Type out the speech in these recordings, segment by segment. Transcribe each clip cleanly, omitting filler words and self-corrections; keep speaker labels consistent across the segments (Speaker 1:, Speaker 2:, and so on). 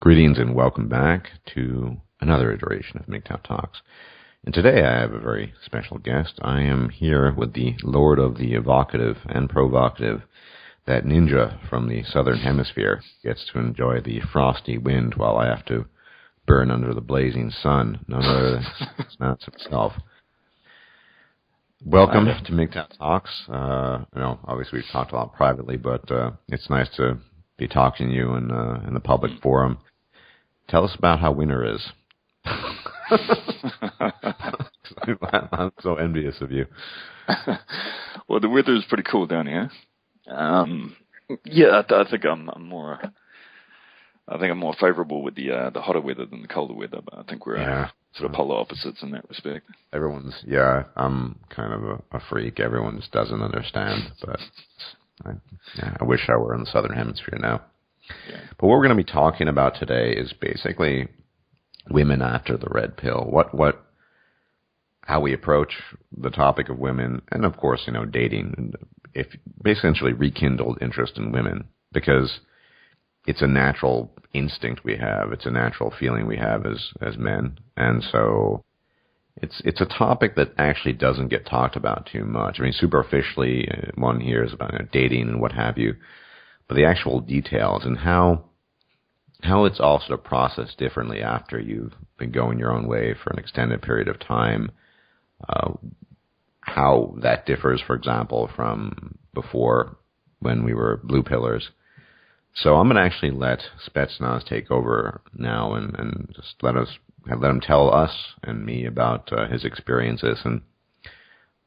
Speaker 1: Greetings and welcome back to another iteration of MGTOW Talks. And today I have a very special guest. I am here with the Lord of the Evocative and Provocative, that ninja from the Southern Hemisphere gets to enjoy the frosty wind while I have to burn under the blazing sun. None other than Spetsnaz himself. Welcome to MGTOW Talks. Obviously we've talked a lot privately, but it's nice to be talking to you in the public forum. Tell us about how winter is. I'm so envious of you.
Speaker 2: Well, the weather is pretty cool down here. I think I'm more favourable with the hotter weather than the colder weather. But I think we're sort of polar opposites in that respect.
Speaker 1: I'm kind of a freak. Everyone just doesn't understand. But I wish I were in the Southern Hemisphere now. Yeah. But what we're going to be talking about today is basically women after the red pill. How we approach the topic of women, and of course, dating. If essentially rekindled interest in women, because it's a natural instinct we have. It's a natural feeling we have as men, and so it's a topic that actually doesn't get talked about too much. I mean, superficially, one hears about dating and what have you. But the actual details and how it's all sort of processed differently after you've been going your own way for an extended period of time, how that differs, for example, from before when we were blue pillars. So I'm going to actually let Spetsnaz take over now and just let him tell us and me about his experiences and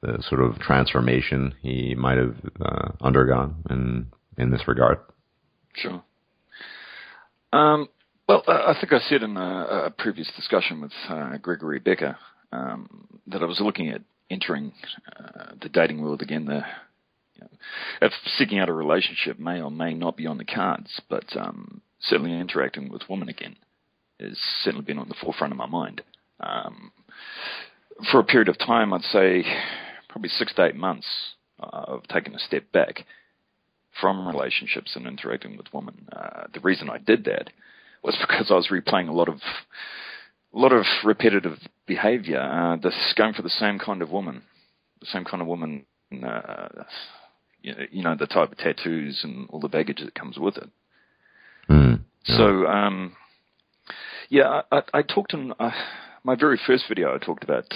Speaker 1: the sort of transformation he might have undergone in this regard.
Speaker 2: Sure. Well, I think I said in a previous discussion with Gregory Becker that I was looking at entering the dating world again. If seeking out a relationship may or may not be on the cards, but certainly interacting with women again has certainly been on the forefront of my mind. For a period of time, I'd say probably 6 to 8 months, I've taken a step back from relationships and interacting with women. The reason I did that was because I was replaying a lot of repetitive behaviour, going for the same kind of woman, the type of tattoos and all the baggage that comes with it. So, I talked in my very first video. I talked about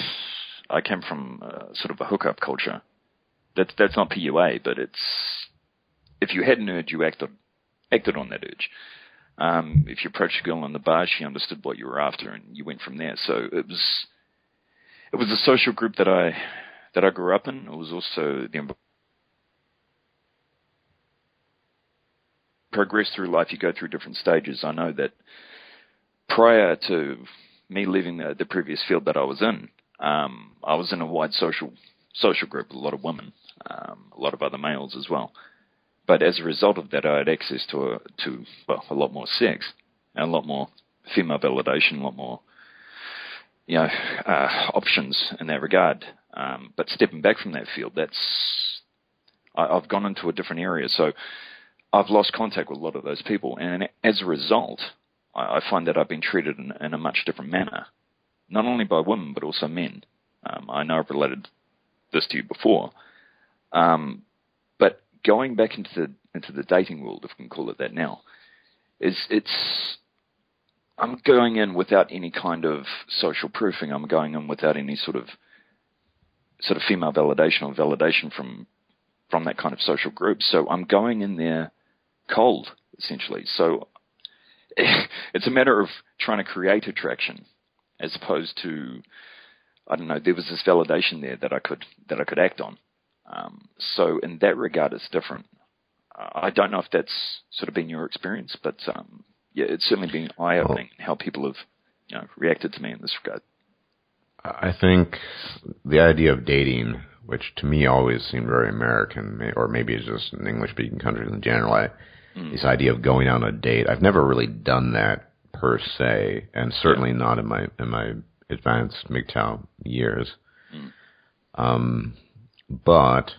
Speaker 2: I came from sort of a hookup culture. That's not PUA, but it's. If you had an urge, you acted on that urge. If you approached a girl on the bar, she understood what you were after, and you went from there. So it was a social group that I grew up in. It was also the progress through life. You go through different stages. I know that prior to me leaving the previous field that I was in a wide social group, a lot of women, a lot of other males as well. But as a result of that, I had access to a lot more sex and a lot more female validation, a lot more, options in that regard. But stepping back from that field, I've gone into a different area. So I've lost contact with a lot of those people. And as a result, I find that I've been treated in a much different manner, not only by women, but also men. I know I've related this to you before. But going back into the dating world, if we can call it that now, I'm going in without any kind of social proofing. I'm going in without any sort of female validation or validation from that kind of social group. So I'm going in there cold, essentially. So it's a matter of trying to create attraction, as opposed to, I don't know, there was this validation there that I could act on. So in that regard, it's different. I don't know if that's sort of been your experience, but it's certainly been eye-opening how people have reacted to me in this regard.
Speaker 1: I think the idea of dating, which to me always seemed very American, or maybe it's just in English-speaking countries in general, this idea of going on a date, I've never really done that per se, and certainly not in my advanced MGTOW years. But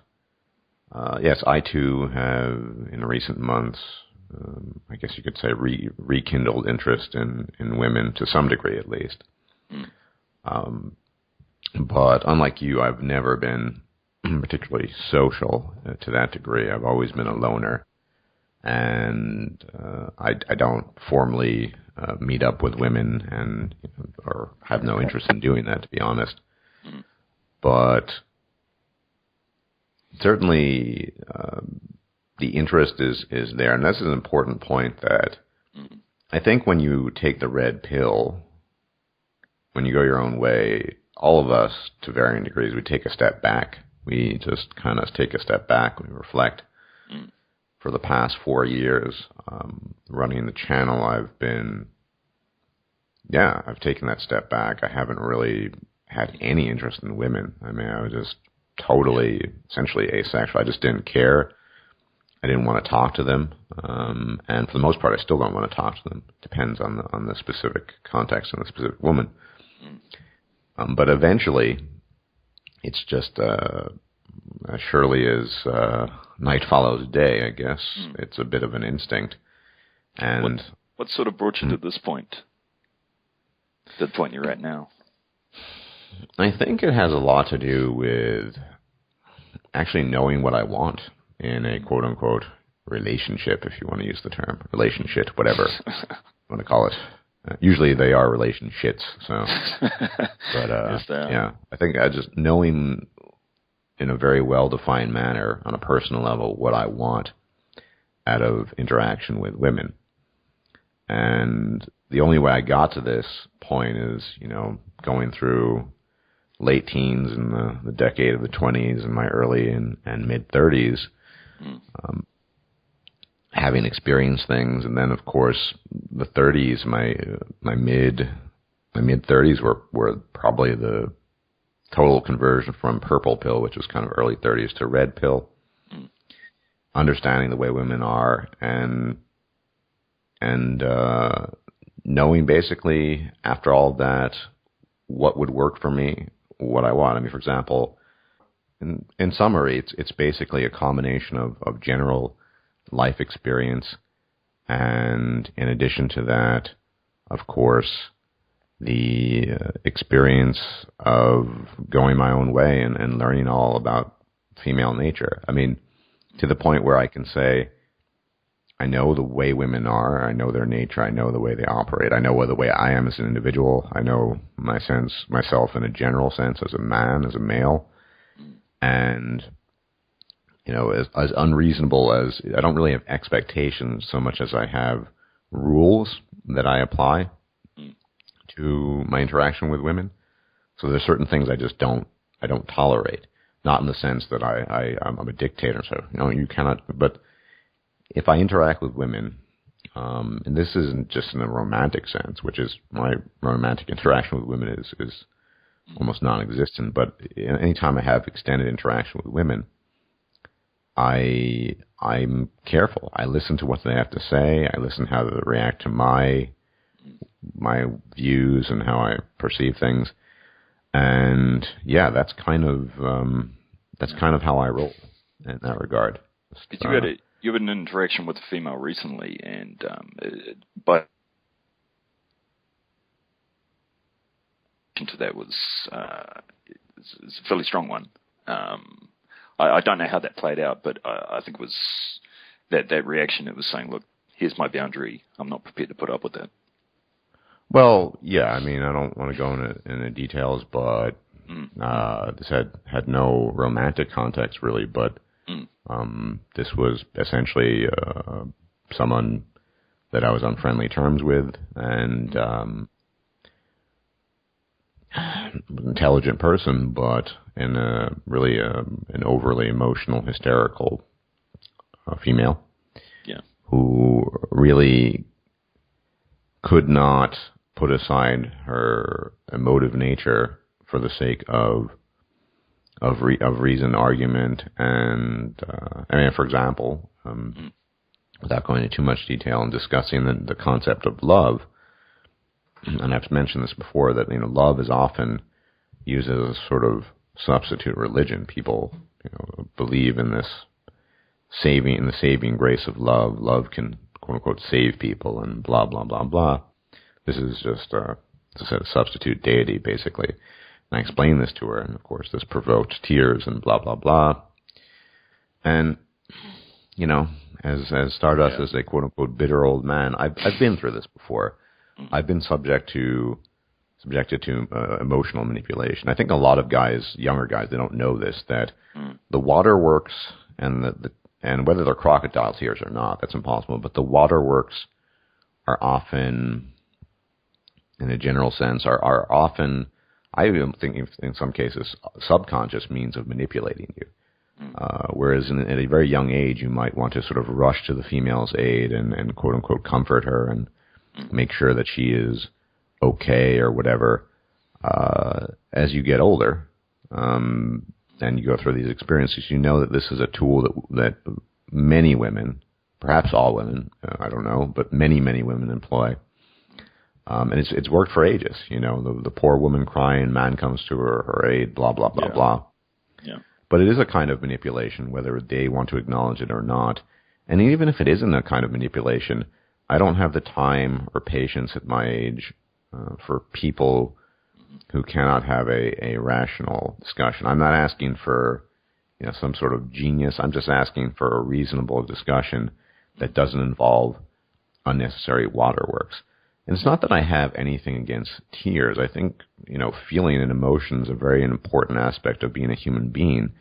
Speaker 1: yes, I too have in recent months I guess you could say, rekindled interest in women to some degree, at least. But unlike you, I've never been particularly social to that degree. I've always been a loner, and I don't formally meet up with women, and or have no interest in doing that, to be honest. But certainly, the interest is there, and this is an important point that I think when you take the red pill, when you go your own way, all of us, to varying degrees, we take a step back. We just kind of take a step back. We reflect. For the past 4 years, running the channel, I've taken that step back. I haven't really had any interest in women. I mean, I was just totally, essentially asexual. I just didn't care. I didn't want to talk to them. And for the most part, I still don't want to talk to them. Depends on the specific context and the specific woman. But eventually, it's just as surely as night follows day, I guess. It's a bit of an instinct. And
Speaker 2: what sort of brought you to this point? The point you're at now?
Speaker 1: I think it has a lot to do with actually knowing what I want in a quote-unquote relationship, if you want to use the term. Relationship, whatever you want to call it. Usually they are relationships, so. But,
Speaker 2: yes,
Speaker 1: yeah, I think I just knowing in a very well-defined manner on a personal level what I want out of interaction with women. And the only way I got to this point is, going through late teens and the decade of the 20s and my early and mid-30s, having experienced things. And then, of course, the 30s, my mid-30s were probably the total conversion from purple pill, which was kind of early 30s, to red pill. Understanding the way women are and knowing basically after all that what would work for me, what I want. I mean, for example, in summary, it's basically a combination of general life experience, and in addition to that, of course, the experience of going my own way and learning all about female nature. I mean, to the point where I can say, I know the way women are, I know their nature, I know the way they operate, I know the way I am as an individual, I know myself in a general sense as a man, as a male, and as unreasonable as, I don't really have expectations so much as I have rules that I apply to my interaction with women. So there's certain things I don't tolerate. Not in the sense that I'm a dictator, so you cannot. But if I interact with women, and this isn't just in a romantic sense, which is my romantic interaction with women is almost non-existent. But any time I have extended interaction with women, I'm careful. I listen to what they have to say. I listen how they react to my views and how I perceive things. And yeah, that's kind of how I roll in that regard.
Speaker 2: You had an interaction with a female recently, and but to that was it's a fairly strong one. I don't know how that played out, but I think it was that reaction. It was saying, "Look, here's my boundary. I'm not prepared to put up with that."
Speaker 1: Well, yeah, I mean, I don't want to go into details, but this had no romantic context really, but this was essentially someone that I was on friendly terms with, and intelligent person, but in a really an overly emotional, hysterical female, who really could not put aside her emotive nature for the sake of reason, argument, and I mean, for example, without going into too much detail and discussing the concept of love, and I've mentioned this before, that love is often used as a sort of substitute religion. People believe in the saving grace of love. Love can quote unquote save people and blah blah blah blah. This is just as I said, a substitute deity basically. And I explained this to her, and of course this provoked tears and blah blah blah. And as Stardust is a quote unquote bitter old man, I've been through this before. I've been subjected to emotional manipulation. I think a lot of guys, younger guys, they don't know this, that the waterworks and whether they're crocodile tears or not, that's impossible. But the waterworks are often, in a general sense, are often, I even think in some cases, subconscious means of manipulating you. Whereas at a very young age, you might want to sort of rush to the female's aid and quote unquote comfort her and make sure that she is okay or whatever. As you get older, and you go through these experiences, you know that this is a tool that many women, perhaps all women, I don't know, but many women employ. And it's worked for ages. The poor woman crying, man comes to her aid, blah blah blah blah.
Speaker 2: Yeah.
Speaker 1: But it is a kind of manipulation, whether they want to acknowledge it or not. And even if it isn't a kind of manipulation, I don't have the time or patience at my age for people who cannot have a rational discussion. I'm not asking for some sort of genius. I'm just asking for a reasonable discussion that doesn't involve unnecessary waterworks. And it's not that I have anything against tears. I think, feeling and emotion is a very important aspect of being a human being.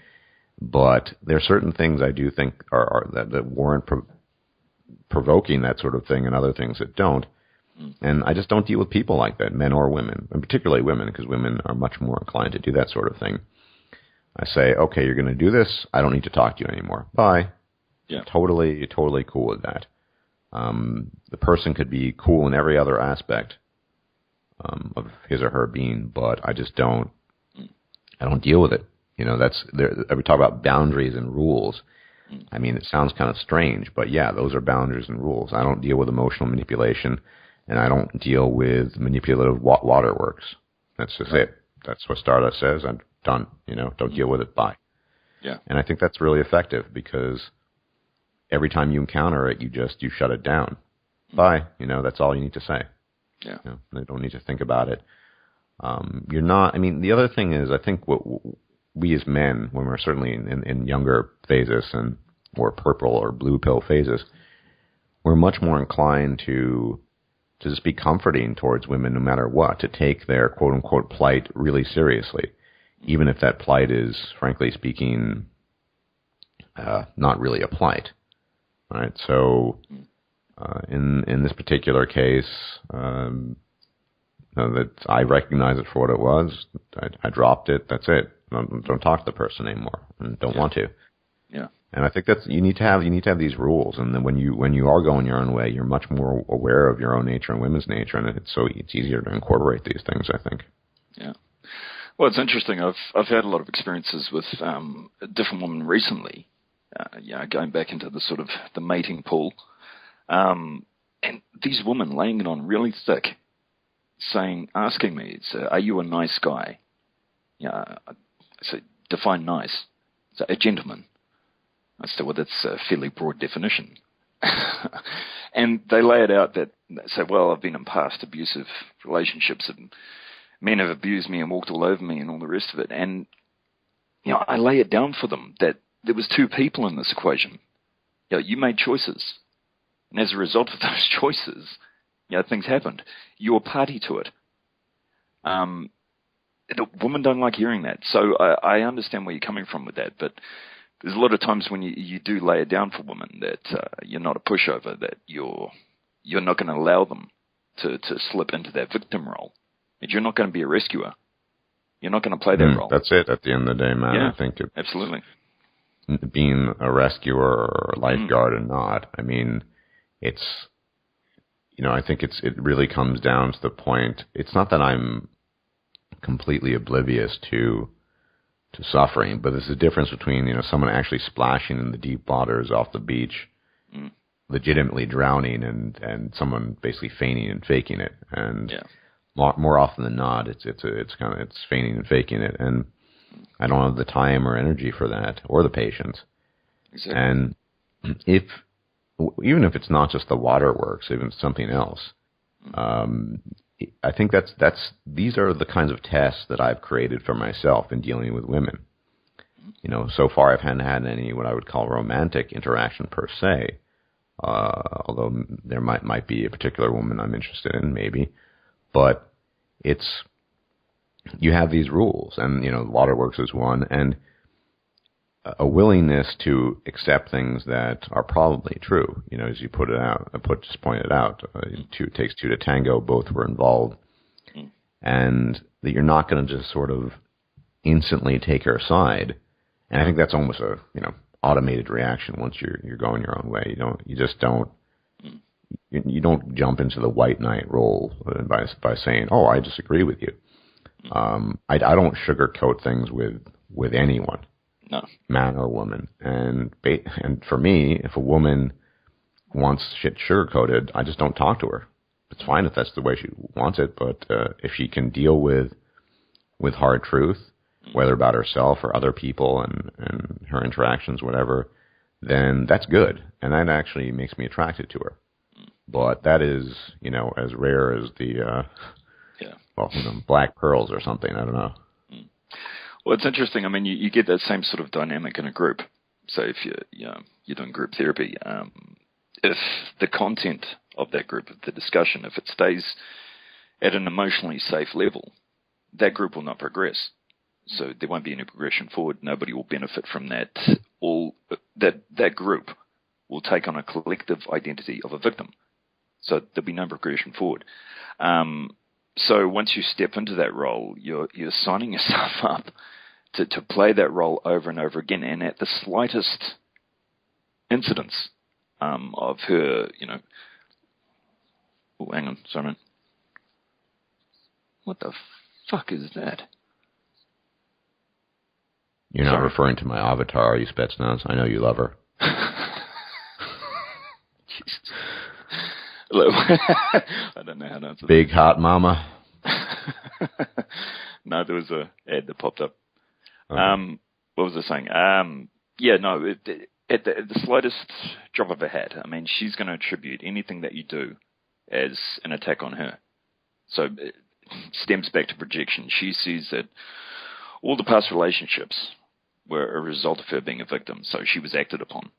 Speaker 1: But there are certain things I do think are that warrant provoking that sort of thing, and other things that don't. And I just don't deal with people like that, men or women, and particularly women, because women are much more inclined to do that sort of thing. I say, okay, you're going to do this. I don't need to talk to you anymore. Bye.
Speaker 2: Yeah.
Speaker 1: Totally cool with that. The person could be cool in every other aspect of his or her being, but I just don't deal with it. We talk about boundaries and rules. I mean, it sounds kind of strange, but yeah, those are boundaries and rules. I don't deal with emotional manipulation, and I don't deal with manipulative waterworks. That's just it. That's what Stardust says. I'm done. Don't deal with it. Bye.
Speaker 2: Yeah.
Speaker 1: And I think that's really effective, because every time you encounter it, you shut it down. Bye. That's all you need to say.
Speaker 2: Yeah.
Speaker 1: They don't need to think about it. You're not. I mean, the other thing is, I think what we as men, when we're certainly in younger phases or purple or blue pill phases, we're much more inclined to just be comforting towards women no matter what, to take their quote unquote plight really seriously, even if that plight is, frankly speaking, not really a plight. All right. So in this particular case, that I recognize it for what it was. I dropped it. That's it. Don't talk to the person anymore, and don't want to.
Speaker 2: Yeah.
Speaker 1: And I think that's you need to have these rules. And then when you are going your own way, you're much more aware of your own nature and women's nature, and it's easier to incorporate these things, I think.
Speaker 2: Yeah. Well, it's interesting. I've had a lot of experiences with a different woman recently. Going back into the sort of the mating pool, and these women laying it on really thick, asking me, "Are you a nice guy?" I say, define nice. So, a gentleman. I said, well, that's a fairly broad definition. And they lay it out that, they say, well, I've been in past abusive relationships and men have abused me and walked all over me and all the rest of it. And, I lay it down for them that there was two people in this equation. You made choices. And as a result of those choices, things happened. You're party to it. The women don't like hearing that. So I understand where you're coming from with that, but there's a lot of times when you do lay it down for women that you're not a pushover, that you're not going to allow them to slip into that victim role. That you're not going to be a rescuer. You're not going to play that role.
Speaker 1: That's it at the end of the day, man.
Speaker 2: Yeah,
Speaker 1: I think
Speaker 2: absolutely.
Speaker 1: Being a rescuer or a lifeguard or not, I mean, it's, I think it really comes down to the point, it's not that I'm completely oblivious to suffering, but there's a difference between someone actually splashing in the deep waters off the beach, legitimately drowning, and someone basically feigning and faking it. And more often than not, it's feigning and faking it, and I don't have the time or energy for that or the patience.
Speaker 2: Exactly.
Speaker 1: And if even if it's not just the waterworks, even something else. I think these are the kinds of tests that I've created for myself in dealing with women. So far I haven't had any what I would call romantic interaction per se, although there might be a particular woman I'm interested in, maybe. But you have these rules, and waterworks is one, and a willingness to accept things that are probably true. As you pointed out, it takes two to tango. Both were involved, and that you're not going to just sort of instantly take her side. And I think that's almost a automated reaction once you're going your own way. You don't jump into the white knight role by saying, "Oh, I disagree with you." I don't sugarcoat things with anyone. No. Man or woman. And for me, if a woman wants shit sugar-coated, I just don't talk to her. It's fine if that's the way she wants it, but if she can deal with hard truth, whether about herself or other people and her interactions, whatever, then that's good. And that actually makes me attracted to her. But that is, as rare as the, black pearls or something. I don't know.
Speaker 2: Well, it's interesting. I mean, you get that same sort of dynamic in a group. So if you're doing group therapy, if the content of that group, of the discussion, if it stays at an emotionally safe level, that group will not progress. So there won't be any progression forward. Nobody will benefit from that. That group will take on a collective identity of a victim. So there'll be no progression forward. So once you step into that role, you're signing yourself up to play that role over and over again. And at the slightest incidence of her, oh, hang on, sorry, man. What the fuck is that?
Speaker 1: You're not referring to my avatar, are you, Spetsnaz? I know you love her.
Speaker 2: Jesus. I don't know how to answer that.
Speaker 1: Big hot mama.
Speaker 2: No, there was a ad that popped up.
Speaker 1: Okay.
Speaker 2: What was I saying? At the slightest drop of a hat, I mean, she's going to attribute anything that you do as an attack on her. So it stems back to projection. She sees that all the past relationships were a result of her being a victim, so she was acted upon.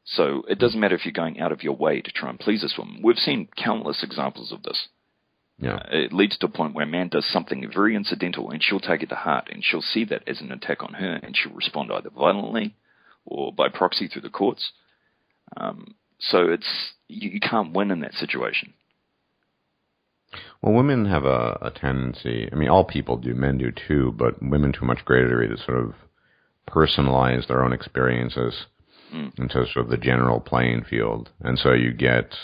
Speaker 2: So it doesn't matter if you're going out of your way to try and please this woman. We've seen countless examples of this.
Speaker 1: Yeah.
Speaker 2: It leads to a point where a man does something very incidental and she'll take it to heart and she'll see that as an attack on her and she'll respond either violently or by proxy through the courts. So you can't win in that situation.
Speaker 1: Well, women have a tendency, I mean, all people do, men do too, but women to a much greater degree to sort of personalize their own experiences into sort of the general playing field. And so you get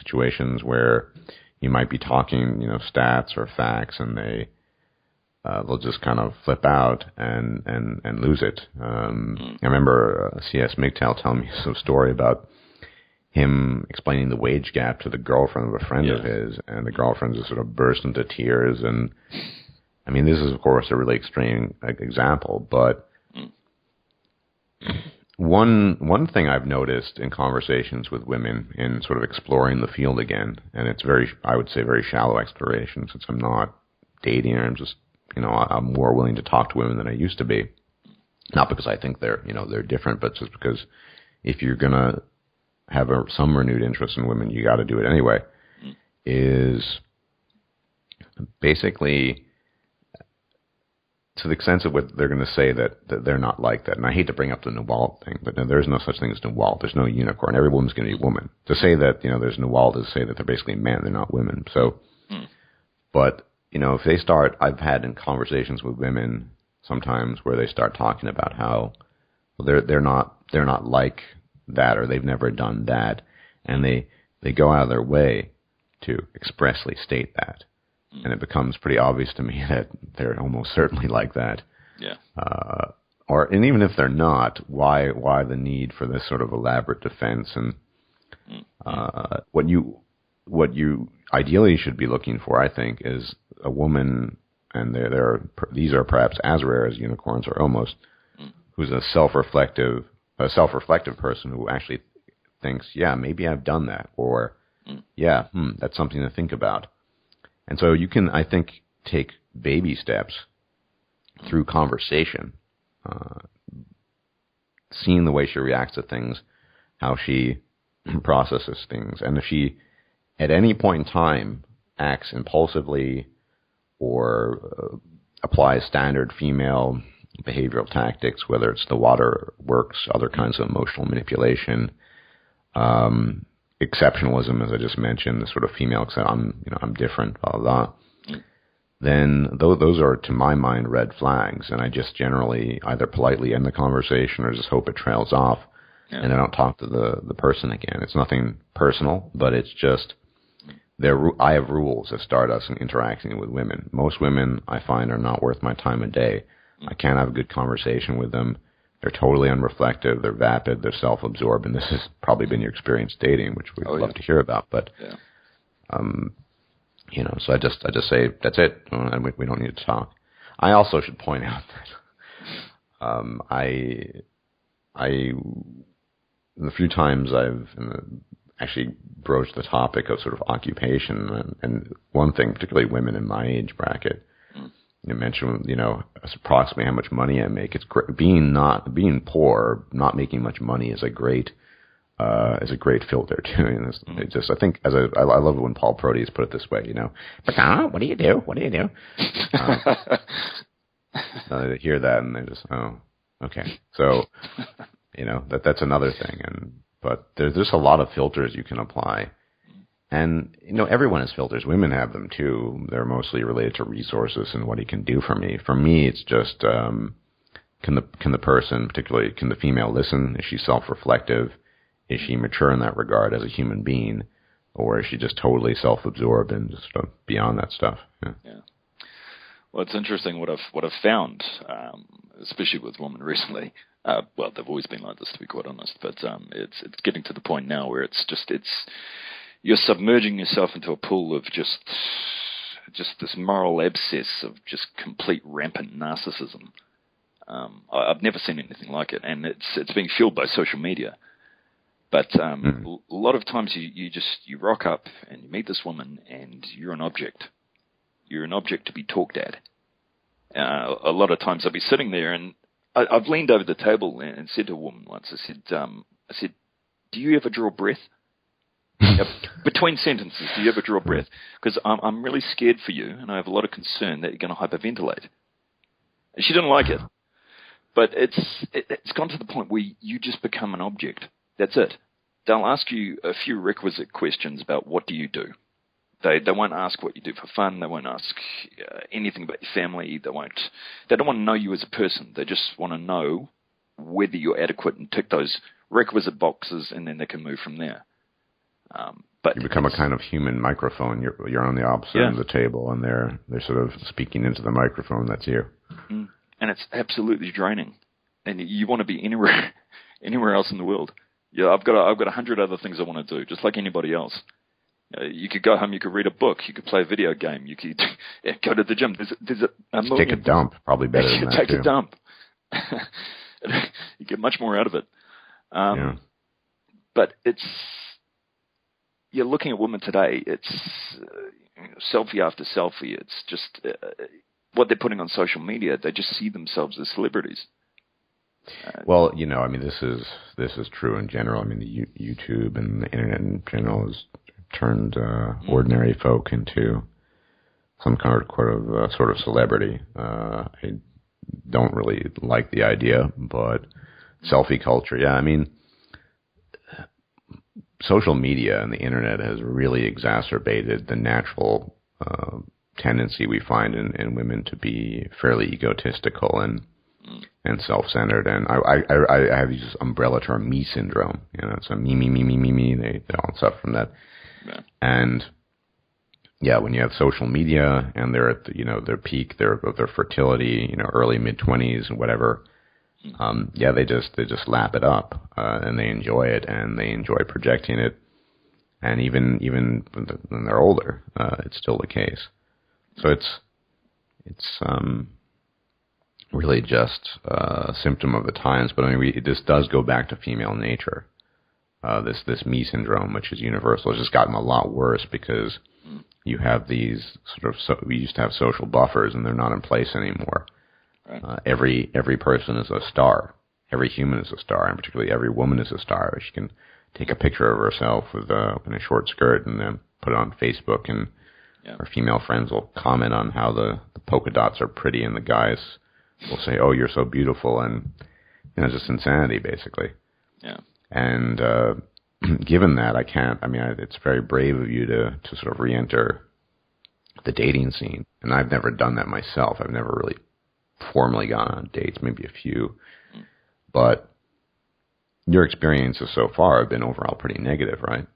Speaker 1: situations where you might be talking, stats or facts, and they'll just kind of flip out and lose it. I remember CS MGTOW telling me some story about him explaining the wage gap to the girlfriend of a friend of his, and the girlfriend just sort of burst into tears. And I mean, this is, of course, a really extreme example, but one thing I've noticed in conversations with women in sort of exploring the field again, and it's I would say very shallow exploration, since I'm not dating, or I'm just, I'm more willing to talk to women than I used to be. Not because I think they're different, but just because if you're gonna have some renewed interest in women, you got to do it anyway. Is basically, to the extent of what they're going to say that they're not like that. And I hate to bring up the Nawal thing, but there's no such thing as Nawal. There's no unicorn. Every woman's going to be a woman. To say that, there's Nawal is to say that they're basically men. They're not women. So, but, if they start, I've had in conversations with women sometimes where they start talking about how they're not like that, or they've never done that. And they go out of their way to expressly state that. And it becomes pretty obvious to me that they're almost certainly like that.
Speaker 2: Yeah.
Speaker 1: And even if they're not, why the need for this sort of elaborate defense? And what you ideally should be looking for, I think, is a woman, and these are perhaps as rare as unicorns, or almost, who's a self-reflective person who actually thinks, yeah, maybe I've done that, or yeah, that's something to think about. And so you can, I think, take baby steps through conversation, seeing the way she reacts to things, how she processes things, and if she at any point in time acts impulsively or applies standard female behavioral tactics, whether it's the waterworks, other kinds of emotional manipulation, exceptionalism, as I just mentioned, the sort of female, I'm different, blah, blah, blah, then those are, to my mind, red flags. And I just generally either politely end the conversation or just hope it trails off, and I don't talk to the person again. It's nothing personal, but it's just I have rules at Stardust in interacting with women. Most women, I find, are not worth my time of day. I can't have a good conversation with them. They're totally unreflective. They're vapid. They're self-absorbed. And this has probably been your experience dating, which we'd love to hear about. But, so I just say, that's it. We don't need to talk. I also should point out that the few times I've actually broached the topic of sort of occupation, and one thing, particularly women in my age bracket, you mentioned, approximately how much money I make. It's being poor, not making much money is a great filter too. I think I love it when Paul Proteus put it this way. What do you do? What do you do? They hear that and they just, oh, okay. So, that's another thing. But there's just a lot of filters you can apply. And, everyone has filters. Women have them too. They're mostly related to resources and what he can do for me. For me, it's just, can the person, particularly, can the female listen? Is she self-reflective? Is she mature in that regard as a human being? Or is she just totally self-absorbed and just beyond that stuff? Yeah.
Speaker 2: Well, it's interesting what I've found, especially with women recently. Well, they've always been like this, to be quite honest. But it's getting to the point now where you're submerging yourself into a pool of just this moral abscess of just complete rampant narcissism. I've never seen anything like it, and it's being fueled by social media. But a lot of times you rock up and you meet this woman and you're an object. You're an object to be talked at. A lot of times I'll be sitting there and I've leaned over the table and said to a woman once, I said, do you ever draw breath? Between sentences, do you ever draw breath? Because I'm really scared for you, and I have a lot of concern that you're going to hyperventilate. And she didn't like it. But it's gone to the point where you just become an object. That's it. They'll ask you a few requisite questions about what do you do. They won't ask what you do for fun. They won't ask anything about your family. They don't want to know you as a person. They just want to know whether you're adequate and tick those requisite boxes, and then they can move from there. But
Speaker 1: you become a kind of human microphone. You're on the opposite end of the table, and they're sort of speaking into the microphone. That's you.
Speaker 2: And it's absolutely draining. And you want to be anywhere else in the world. Yeah, I've got 100 other things I want to do, just like anybody else. You could go home, you could read a book, you could play a video game, you could go to the gym. There's a
Speaker 1: take a dump, probably better than that.
Speaker 2: Take a dump. You get much more out of it. But you're looking at women today. It's selfie after selfie. It's just what they're putting on social media. They just see themselves as celebrities.
Speaker 1: Well, this is true in general. I mean, the YouTube and the internet in general has turned ordinary folk into some kind of sort of celebrity. I don't really like the idea, but selfie culture, yeah. I mean, social media and the internet has really exacerbated the natural tendency we find in women to be fairly egotistical and self-centered. And I have this umbrella term, me syndrome. It's a me. They all suffer from that. Yeah. And yeah, when you have social media and they're at their peak, of their fertility, early mid-20s and whatever. They just lap it up, and they enjoy it, and they enjoy projecting it, and even when they're older, it's still the case. So it's really just a symptom of the times. But I mean, this does go back to female nature. this me syndrome, which is universal. It's just gotten a lot worse because you have these we used to have social buffers, and they're not in place anymore. Right. Every person is a star. Every human is a star, and particularly every woman is a star. She can take a picture of herself in a short skirt and then put it on Facebook, and her female friends will comment on how the polka dots are pretty, and the guys will say, "Oh, you're so beautiful," and it's just insanity, basically.
Speaker 2: Yeah.
Speaker 1: And given that, it's very brave of you to sort of re-enter the dating scene, and I've never done that myself. I've never really formally gone on dates, maybe a few, but your experiences so far have been overall pretty negative, right?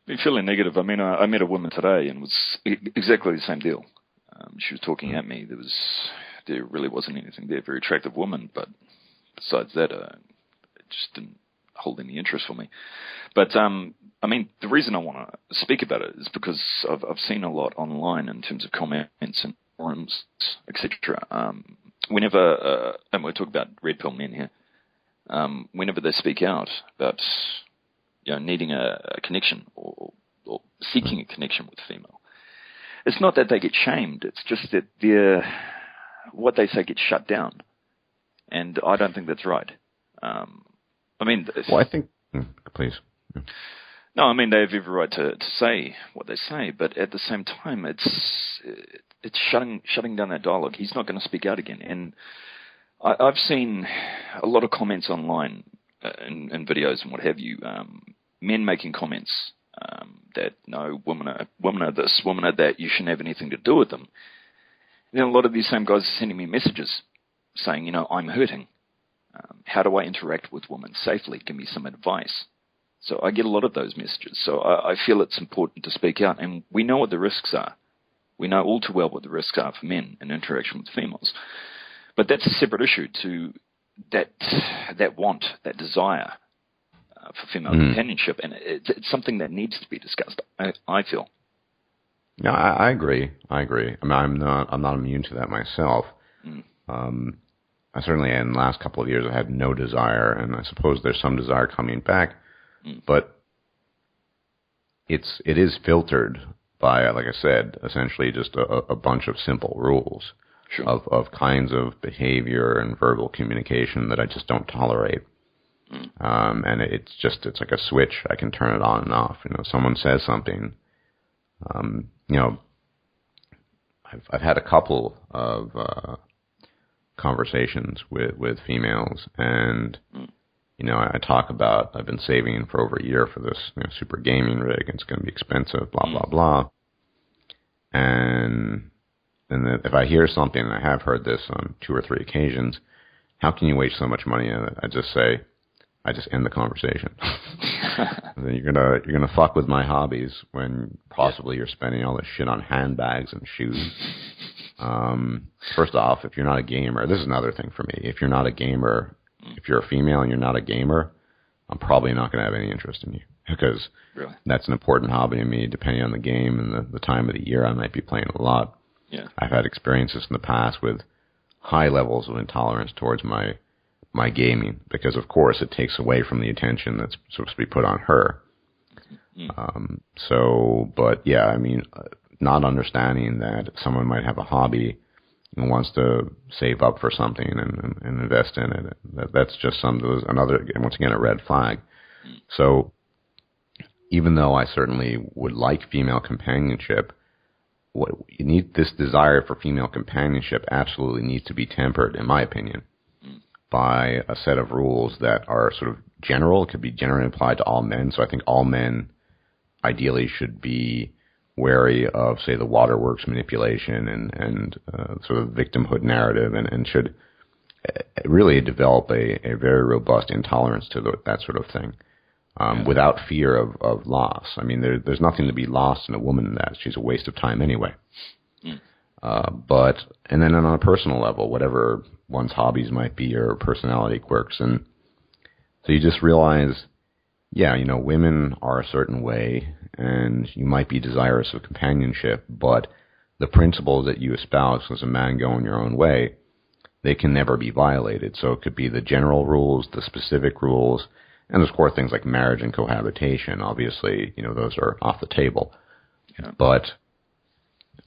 Speaker 2: Been feeling negative. I mean, I met a woman today, and it was exactly the same deal. She was talking at me. There really wasn't anything there. Very attractive woman, but besides that, it just didn't hold any interest for me. But I mean, the reason I want to speak about it is because I've seen a lot online in terms of comments and forums, etc. Whenever, and we're talking about red pill men here, whenever they speak out about needing a connection or seeking a connection with a female, it's not that they get shamed. It's just that what they say gets shut down, and I don't think that's right. I think.
Speaker 1: Please. Yeah.
Speaker 2: No, I mean they have every right to say what they say, but at the same time, it's shutting down that dialogue. He's not going to speak out again, and I've seen a lot of comments online in videos and what have you. Men making comments that no, women are this, women are that. You shouldn't have anything to do with them. And then a lot of these same guys are sending me messages saying, I'm hurting. How do I interact with women safely? Give me some advice. So I get a lot of those messages. So I feel it's important to speak out. And we know what the risks are. We know all too well what the risks are for men in interaction with females. But that's a separate issue to that want, that desire for female companionship. And it's something that needs to be discussed, I feel.
Speaker 1: No, I agree. I mean, I'm not immune to that myself. I certainly, in the last couple of years, I had no desire, and I suppose there's some desire coming back, but it is filtered by, like I said, essentially just a bunch of simple rules of kinds of behavior and verbal communication that I just don't tolerate. And it's like a switch. I can turn it on and off. Someone says something, I've had a couple of conversations with females, and I talk about I've been saving for over a year for this super gaming rig. It's going to be expensive, blah blah blah. And then if I hear something, and I have heard this on 2 or 3 occasions, how can you waste so much money on it? I just end the conversation. And then you're gonna fuck with my hobbies when possibly you're spending all this shit on handbags and shoes. First off, if you're not a gamer, this is another thing for me. If you're not a gamer, if you're a female and you're not a gamer, I'm probably not going to have any interest in you, because that's an important hobby to me. Depending on the game and the time of the year, I might be playing a lot. Yeah. I've had experiences in the past with high levels of intolerance towards my gaming, because of course it takes away from the attention that's supposed to be put on her. But yeah, I mean, not understanding that someone might have a hobby and wants to save up for something and invest in it, that's just once again, a red flag. So even though I certainly would like female companionship, what you need, this desire for female companionship absolutely needs to be tempered, in my opinion, by a set of rules that are sort of general, could be generally applied to all men. So I think all men ideally should be wary of, say, the waterworks manipulation and sort of victimhood narrative, and should really develop a very robust intolerance to that sort of thing, without fear of loss. I mean, there's nothing to be lost in a woman in that. She's a waste of time anyway. And then on a personal level, whatever one's hobbies might be or personality quirks, and so you just realize, women are a certain way, and you might be desirous of companionship, but the principles that you espouse as a man going your own way, they can never be violated. So it could be the general rules, the specific rules, And of course, things like marriage and cohabitation, obviously, those are off the table.
Speaker 2: Yeah.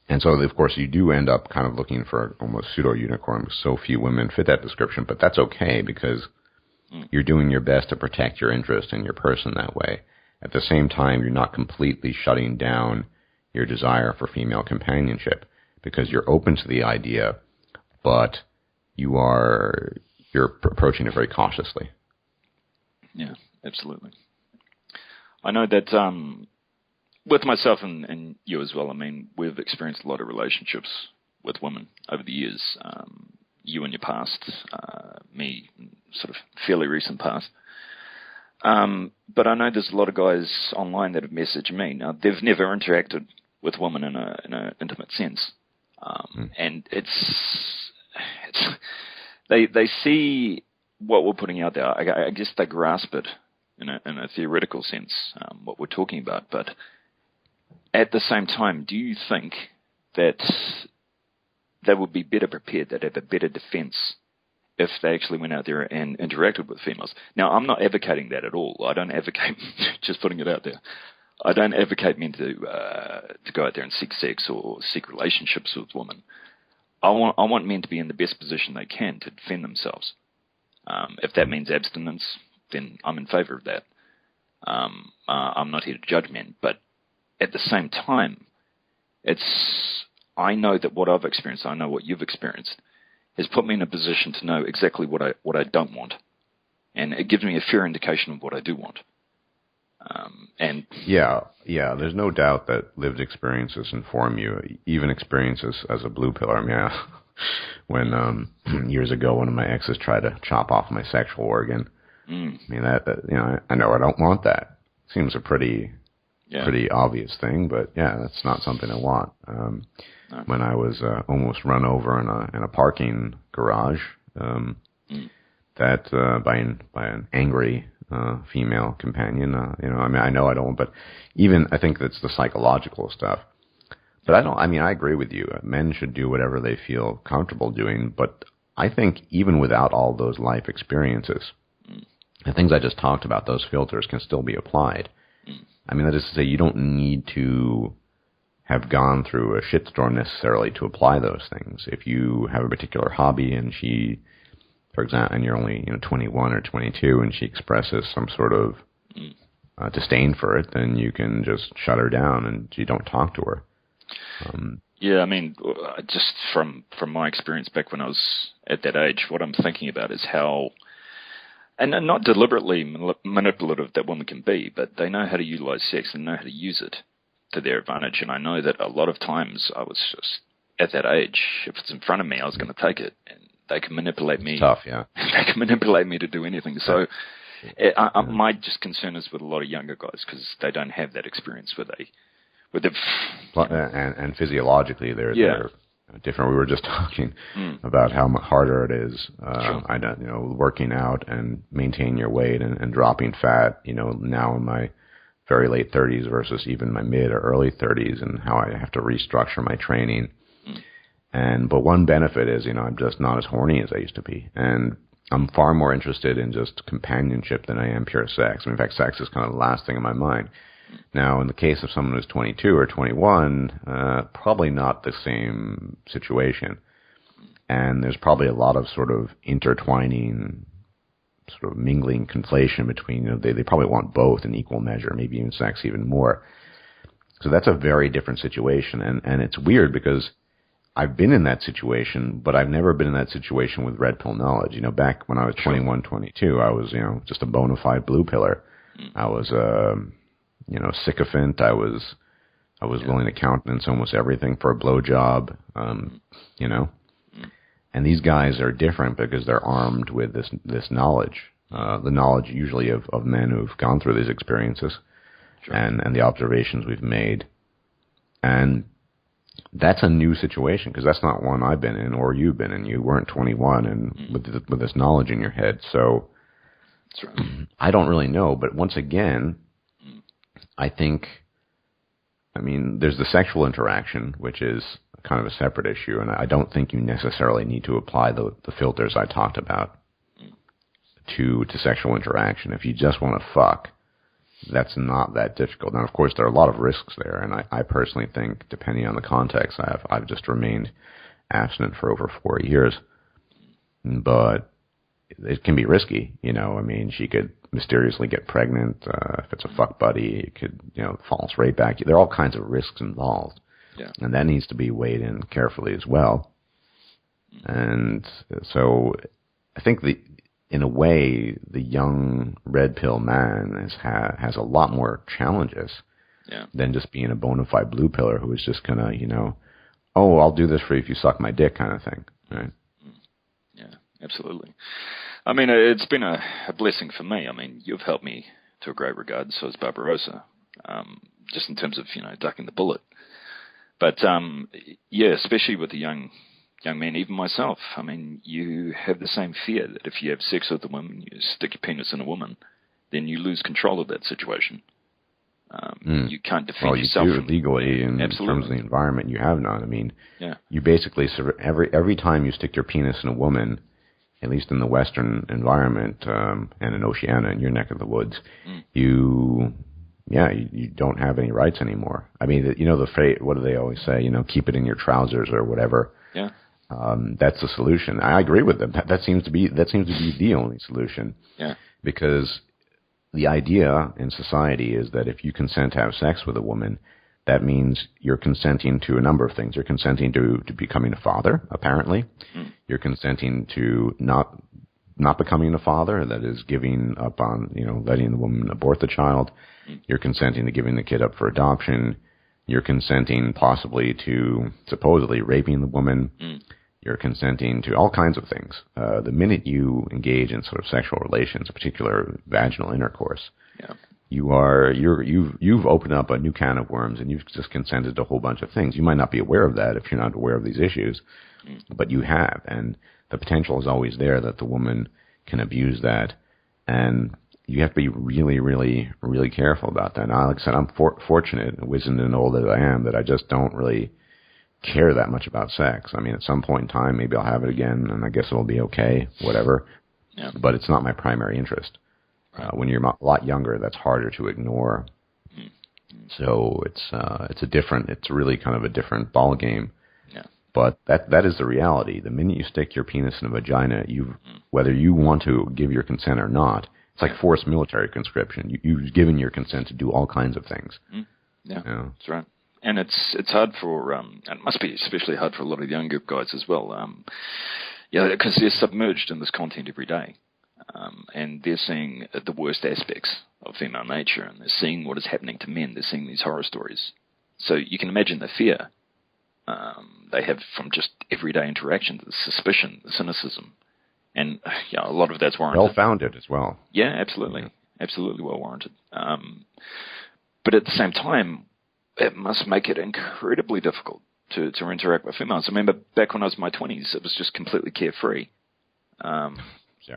Speaker 1: And so, of course, you do end up kind of looking for almost pseudo-unicorn. So few women fit that description, but that's okay because you're doing your best to protect your interest in your person that way. At the same time, you're not completely shutting down your desire for female companionship because you're open to the idea, but you're approaching it very cautiously.
Speaker 2: Yeah, absolutely. I know that with myself and you as well, I mean, we've experienced a lot of relationships with women over the years. You in your past, me sort of fairly recent past. But I know there's a lot of guys online that have messaged me. Now, they've never interacted with women in an intimate sense. And they see what we're putting out there. I guess they grasp it in a theoretical sense, what we're talking about. But at the same time, do you think that they would be better prepared, they'd have a better defense if they actually went out there and interacted with females? Now, I'm not advocating that at all. I don't advocate, just putting it out there, I don't advocate men to go out there and seek sex or seek relationships with women. I want men to be in the best position they can to defend themselves. If that means abstinence, then I'm in favor of that. I'm not here to judge men, but at the same time, I know that what I've experienced, I know what you've experienced, has put me in a position to know exactly what I don't want, and it gives me a fair indication of what I do want.
Speaker 1: There's no doubt that lived experiences inform you, even experiences as a blue pillar. I mean, when years ago, one of my exes tried to chop off my sexual organ. I mean, that I know I don't want that. Seems a pretty obvious thing, but that's not something I want. No. When I was almost run over in a parking garage, that by an angry female companion, I mean, I know I don't, but even I think that's the psychological stuff. But I agree with you. Men should do whatever they feel comfortable doing, but I think even without all those life experiences, the things I just talked about, those filters can still be applied. I mean, that is to say, you don't need to have gone through a shitstorm necessarily to apply those things. If you have a particular hobby and she, for example, and you're only 21 or 22 and she expresses some sort of disdain for it, then you can just shut her down and you don't talk to her.
Speaker 2: I mean, just from my experience back when I was at that age, what I'm thinking about is how, and not deliberately manipulative that women can be, but they know how to utilize sex and know how to use it to their advantage. And I know that a lot of times I was just, at that age, if it's in front of me, I was going to take it. And they can manipulate me.
Speaker 1: It's tough, yeah.
Speaker 2: They can manipulate me to do anything. So my just concern is with a lot of younger guys because they don't have that experience
Speaker 1: and physiologically they're different. We were just talking about how much harder it is. Working out and maintaining your weight and dropping fat. Now in my very late 30s versus even my mid or early 30s, and how I have to restructure my training. But one benefit is, I'm just not as horny as I used to be, and I'm far more interested in just companionship than I am pure sex. I mean, in fact, sex is kind of the last thing in my mind. Now, in the case of someone who's 22 or 21, probably not the same situation. And there's probably a lot of sort of intertwining, sort of mingling conflation between, they probably want both in equal measure, maybe even sex even more. So that's a very different situation. And it's weird because I've been in that situation, but I've never been in that situation with red pill knowledge. Back when I was 21, 22, I was, just a bona fide blue pillar. I was sycophant. I was willing to countenance almost everything for a blowjob, And these guys are different because they're armed with this knowledge, the knowledge usually of men who've gone through these experiences, and the observations we've made. And that's a new situation because that's not one I've been in or you've been in. You weren't 21 and with this knowledge in your head. So that's right. I don't really know, but once again, I think, there's the sexual interaction, which is kind of a separate issue, and I don't think you necessarily need to apply the filters I talked about. to sexual interaction. If you just want to fuck, that's not that difficult. Now, of course, there are a lot of risks there, and I personally think, depending on the context, I've just remained abstinent for over 4 years, but it can be risky. I mean, she could mysteriously get pregnant. If it's a fuck buddy, it could, false rape back. There are all kinds of risks involved.
Speaker 2: Yeah.
Speaker 1: And that needs to be weighed in carefully as well. And so I think in a way, the young red pill man has a lot more challenges than just being a bona fide blue pillar who is just going to, oh, I'll do this for you if you suck my dick kind of thing. Right?
Speaker 2: Yeah, absolutely. I mean, it's been a blessing for me. I mean, you've helped me to a great regard, so has Barbarossa, just in terms of, ducking the bullet. But, especially with the young man, even myself, I mean, you have the same fear that if you have sex with a woman, you stick your penis in a woman, then you lose control of that situation. You can't defend yourself.
Speaker 1: You do legally in terms of the environment. You have none. I mean, you basically, every time you stick your penis in a woman, at least in the Western environment and in Oceania, in your neck of the woods, you don't have any rights anymore. I mean, the phrase, what do they always say? Keep it in your trousers or whatever.
Speaker 2: Yeah.
Speaker 1: That's the solution. I agree with them. That seems to be the only solution.
Speaker 2: Yeah.
Speaker 1: Because the idea in society is that if you consent to have sex with a woman, that means you're consenting to a number of things. You're consenting to becoming a father, apparently. You're consenting to not becoming a father, that is giving up on, letting the woman abort the child. You're consenting to giving the kid up for adoption. You're consenting possibly to supposedly raping the woman. You're consenting to all kinds of things. The minute you engage in sort of sexual relations, particular vaginal intercourse, you've opened up a new can of worms, and you've just consented to a whole bunch of things. You might not be aware of that if you're not aware of these issues, but you have, and the potential is always there that the woman can abuse that, and you have to be really, really, really careful about that. Now, like I said, I'm fortunate, wizened and old as I am, that I just don't really care that much about sex. I mean, at some point in time, maybe I'll have it again, and I guess it'll be okay, whatever. Yeah. But it's not my primary interest. Right. When you're a lot younger, that's harder to ignore. So it's really kind of a different ball game. Yeah. But that is the reality. The minute you stick your penis in a vagina, whether you want to give your consent or not, it's like forced military conscription. You've given your consent to do all kinds of things.
Speaker 2: Yeah, that's right. And it's hard for, it must be especially hard for a lot of younger guys as well, because they're submerged in this content every day. And they're seeing the worst aspects of female nature, and they're seeing what is happening to men. They're seeing these horror stories. So you can imagine the fear they have from just everyday interactions, the suspicion, the cynicism. And a lot of that's warranted.
Speaker 1: Well-founded as well.
Speaker 2: Yeah, absolutely. Yeah. Absolutely well-warranted. But at the same time, it must make it incredibly difficult to interact with females. I remember back when I was in my 20s, it was just completely carefree.
Speaker 1: Yeah.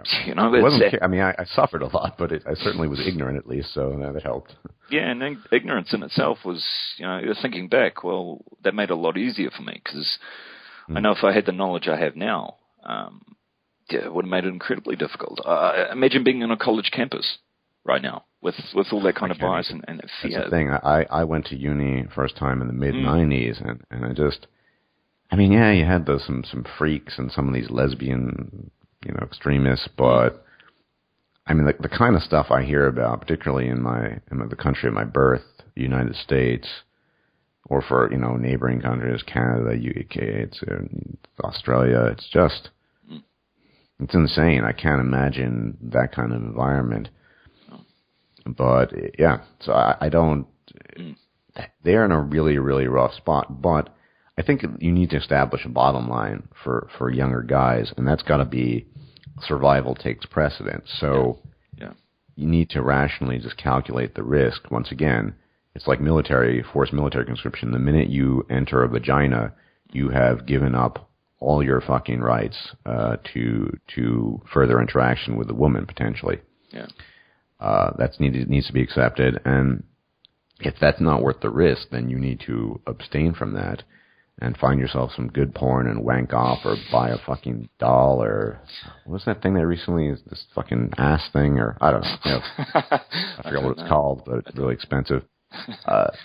Speaker 1: I suffered a lot, but I certainly was ignorant at least, so that helped.
Speaker 2: Yeah, and ignorance in itself was, thinking back, well, that made it a lot easier for me, because I know if I had the knowledge I have now, it would have made it incredibly difficult. Imagine being on a college campus right now with all that kind of bias and fear.
Speaker 1: That's the thing. I went to uni first time in the mid-'90s, and I just, you had some freaks and some of these lesbian, extremists, but the kind of stuff I hear about, particularly in the country of my birth, the United States, or for neighboring countries, Canada, UK, it's Australia, it's just. It's insane. I can't imagine that kind of environment. But, so I don't... They're in a really, really rough spot. But I think you need to establish a bottom line for younger guys, and that's got to be survival takes precedence. So you need to rationally just calculate the risk. Once again, it's like forced military conscription. The minute you enter a vagina, you have given up all your fucking rights to further interaction with the woman, potentially. Yeah. That needs to be accepted, and if that's not worth the risk, then you need to abstain from that. and find yourself some good porn and wank off, or buy a fucking doll, or what's that thing that recently is this fucking ass thing, or I don't know. I forgot what it's called, but it's really expensive.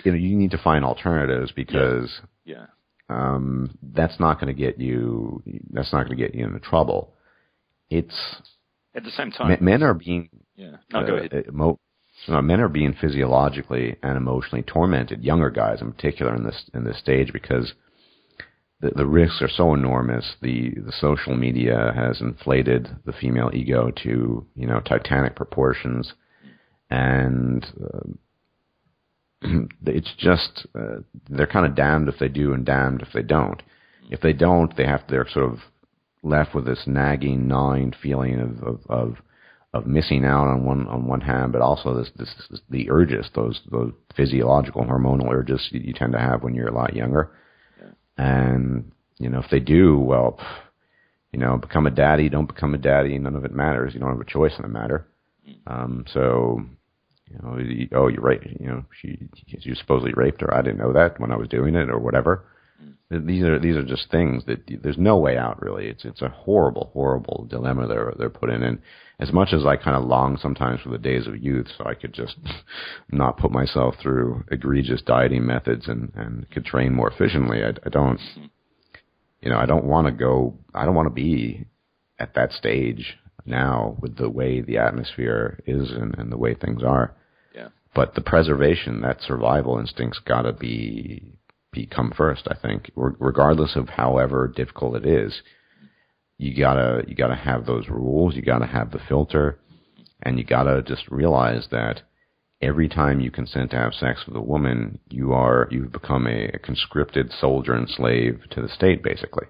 Speaker 1: You need to find alternatives because that's not going to get you. That's not going to get you into trouble. It's
Speaker 2: at the same time
Speaker 1: men are being
Speaker 2: go ahead.
Speaker 1: Men are being physiologically and emotionally tormented. Younger guys, in particular, in this stage, because the risks are so enormous. The social media has inflated the female ego to titanic proportions, and it's just they're kind of damned if they do and damned if they don't. If they don't, they're sort of left with this nagging, gnawing feeling of missing out on one hand, but also the urges, those physiological hormonal urges you tend to have when you're a lot younger. And, if they do, well, become a daddy, don't become a daddy, none of it matters. You don't have a choice in the matter. You're right. You supposedly raped her. I didn't know that when I was doing it or whatever. These are just things that there's no way out, really. It's a horrible, horrible dilemma they're put in. And as much as I kind of long sometimes for the days of youth, so I could just not put myself through egregious dieting methods and could train more efficiently, I don't want to be at that stage now with the way the atmosphere is and the way things are.
Speaker 2: Yeah.
Speaker 1: But the preservation, that survival instinct's got to come first, I think, regardless of however difficult it is. You gotta have those rules. You gotta have the filter, and you gotta just realize that every time you consent to have sex with a woman, you've become a conscripted soldier and slave to the state. Basically,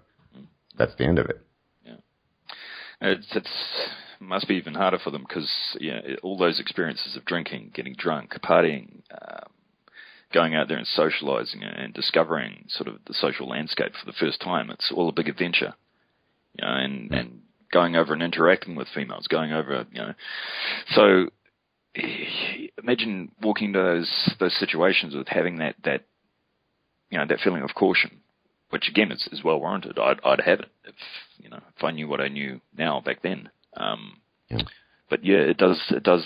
Speaker 1: that's the end of it.
Speaker 2: Yeah, it must be even harder for them because all those experiences of drinking, getting drunk, partying. Going out there and socializing and discovering sort of the social landscape for the first time. It's all a big adventure, and going over and interacting with females, going over, So imagine walking to those situations with having that feeling of caution, which again is well warranted. I'd have it if I knew what I knew now back then. But it does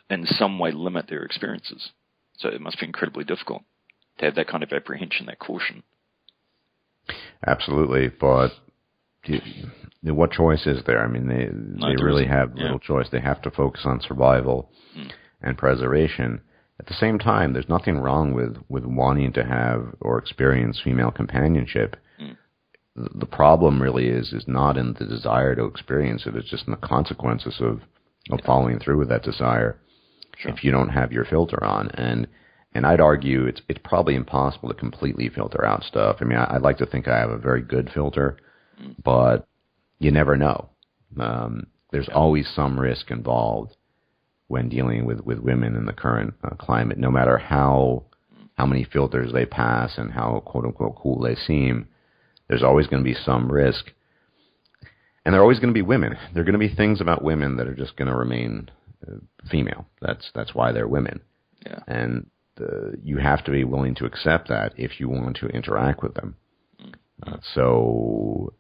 Speaker 2: in some way limit their experiences. So it must be incredibly difficult to have that kind of apprehension, that caution.
Speaker 1: Absolutely, but what choice is there? I mean, they really have little choice. They have to focus on survival and preservation. At the same time, there's nothing wrong with wanting to have or experience female companionship. The problem really is not in the desire to experience it. It's just in the consequences of following through with that desire. Sure. If you don't have your filter on, and I'd argue it's probably impossible to completely filter out stuff. I mean, I'd like to think I have a very good filter, but you never know. There's always some risk involved when dealing with women in the current climate. No matter how many filters they pass and how quote unquote cool they seem, there's always going to be some risk, and they're always going to be women. There are going to be things about women that are just going to remain female. That's why they're women.
Speaker 2: Yeah.
Speaker 1: And you have to be willing to accept that if you want to interact with them. So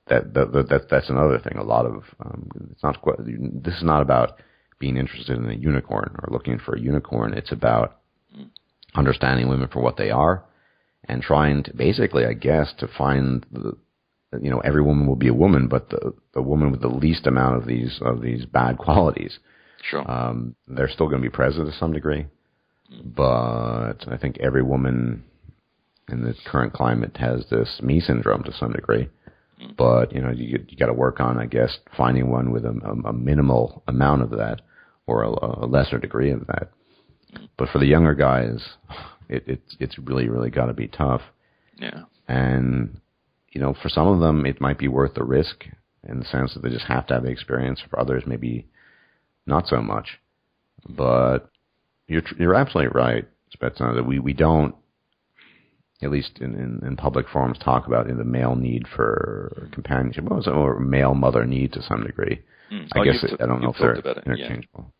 Speaker 1: that's another thing. A lot of it's not quite, this is not about being interested in a unicorn or looking for a unicorn. It's about understanding women for what they are and trying to basically, I guess, to find every woman will be a woman, but the woman with the least amount of these bad qualities.
Speaker 2: Sure.
Speaker 1: They're still going to be present to some degree, but I think every woman in the current climate has this me syndrome to some degree. But you got to work on, I guess, finding one with a minimal amount of that or a lesser degree of that. But for the younger guys, it's really, really got to be tough.
Speaker 2: Yeah.
Speaker 1: And for some of them, it might be worth the risk in the sense that they just have to have the experience. For others, maybe not so much. But you're absolutely right, Spetsnaz, that we don't, at least in public forums, talk about the male need for companionship, or male mother need to some degree. I guess I don't know if they're interchangeable.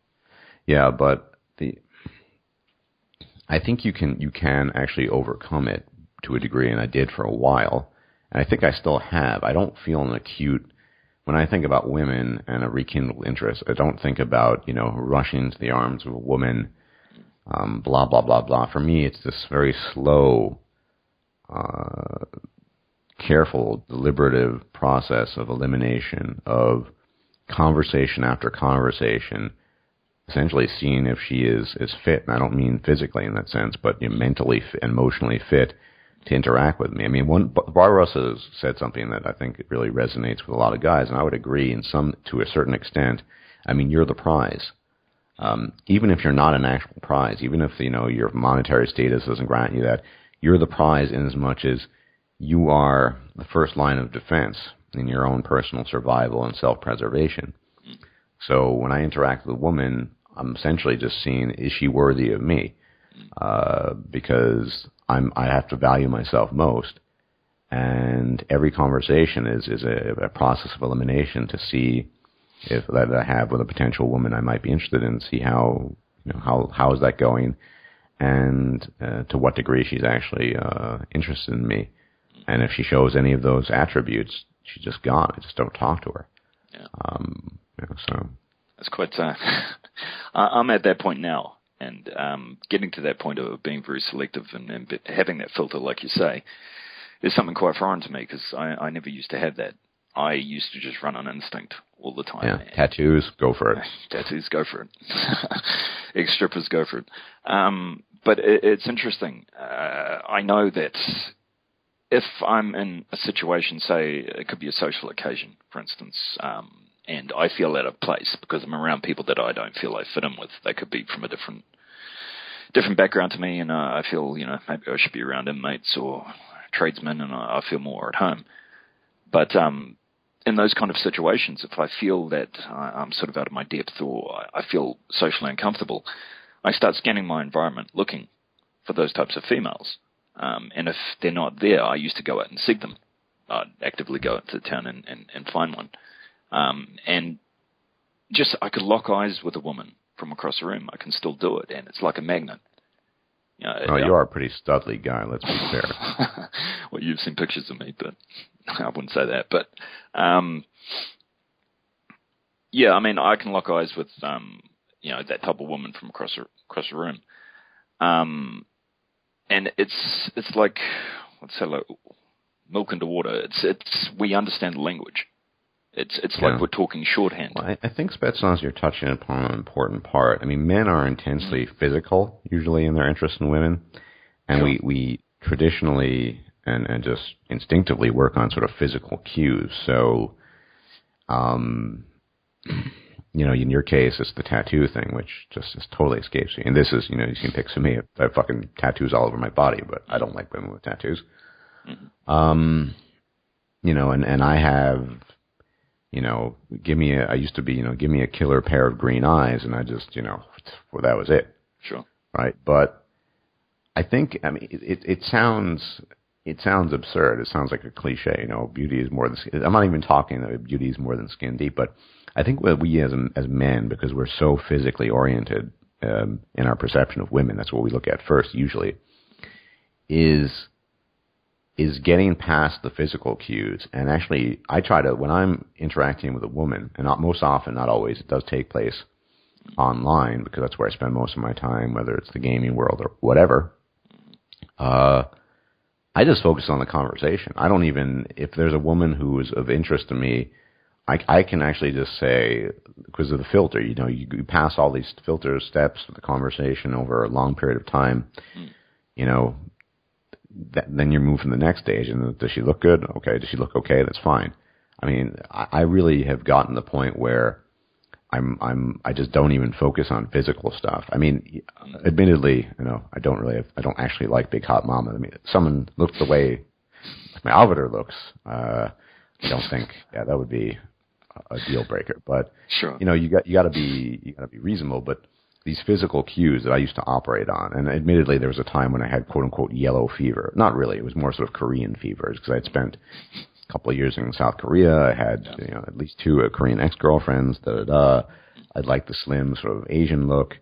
Speaker 1: Yeah, but I think you can actually overcome it to a degree, and I did for a while, and I think I still have. I don't feel an acute, when I think about women and a rekindled interest, I don't think about, rushing into the arms of a woman, blah, blah, blah, blah. For me, it's this very slow, careful, deliberative process of elimination, of conversation after conversation, essentially seeing if she is fit. And I don't mean physically in that sense, but mentally and emotionally fit to interact with me. I mean, Barbara Russell said something that I think really resonates with a lot of guys, and I would agree to a certain extent. I mean, you're the prize. Even if you're not an actual prize, even if, your monetary status doesn't grant you that, you're the prize in as much as you are the first line of defense in your own personal survival and self-preservation. So when I interact with a woman, I'm essentially just seeing, is she worthy of me? Because I have to value myself most. And every conversation is a process of elimination to see if that I have with a potential woman I might be interested in, see how is that going, and to what degree she's actually interested in me. And if she shows any of those attributes, she's just gone. I just don't talk to her.
Speaker 2: Yeah.
Speaker 1: So
Speaker 2: that's quite. I'm at that point now, and getting to that point of being very selective and having that filter, like you say, is something quite foreign to me, because I never used to have that. I used to just run on instinct all the time.
Speaker 1: Yeah, tattoos, go for it.
Speaker 2: Tattoos, go for it. Ex-strippers, go for it. But it's interesting. I know that if I'm in a situation, say it could be a social occasion, for instance, and I feel out of place because I'm around people that I don't feel I fit in with. They could be from a different background to me, and I feel, maybe I should be around inmates or tradesmen, and I feel more at home. But in those kind of situations, if I feel that I'm sort of out of my depth, or I feel socially uncomfortable, I start scanning my environment looking for those types of females. And if they're not there, I used to go out and seek them. I'd actively go into the town and find one. And just, I could lock eyes with a woman from across the room. I can still do it, and it's like a magnet. You
Speaker 1: are a pretty studly guy, let's be fair.
Speaker 2: Well, you've seen pictures of me, but I wouldn't say that. But, yeah, I mean, I can lock eyes with, that type of woman from across the room. And it's like, let's say, like milk into water. We understand the language. It's like we're talking shorthand.
Speaker 1: Well, I think, Spetsnaz, you're touching upon an important part. I mean, men are intensely physical, usually, in their interest in women. And
Speaker 2: sure.
Speaker 1: we traditionally and just instinctively work on sort of physical cues. So, in your case, it's the tattoo thing, which just totally escapes me. And this is, you've seen pics of me. I have fucking tattoos all over my body, but I don't like women with tattoos. Mm-hmm. And I have, give me a killer pair of green eyes, and I just, well, that was it.
Speaker 2: Sure.
Speaker 1: Right. But I think, it sounds absurd. It sounds like a cliche, beauty is more than skin. I'm not even talking that beauty is more than skin deep, but I think what we as men, because we're so physically oriented in our perception of women, that's what we look at first usually, is getting past the physical cues. And actually, I try to, when I'm interacting with a woman, and most often, not always, it does take place online, because that's where I spend most of my time, whether it's the gaming world or whatever, I just focus on the conversation. I don't even, if there's a woman who is of interest to me, I can actually just say, because of the filter, you pass all these filter steps of the conversation over a long period of time, then you move from the next stage. And does she look good? Okay. Does she look okay? That's fine. I mean, I really have gotten to the point where I just don't even focus on physical stuff. I mean, admittedly, I don't actually like big hot mama. I mean, someone looks the way my avatar looks. I don't think, that would be a deal breaker. But
Speaker 2: sure.
Speaker 1: You got to be reasonable. But these physical cues that I used to operate on, and admittedly, there was a time when I had quote unquote yellow fever. Not really. It was more sort of Korean fevers, because I'd spent a couple of years in South Korea. I had at least 2 Korean ex-girlfriends. I'd like the slim sort of Asian look,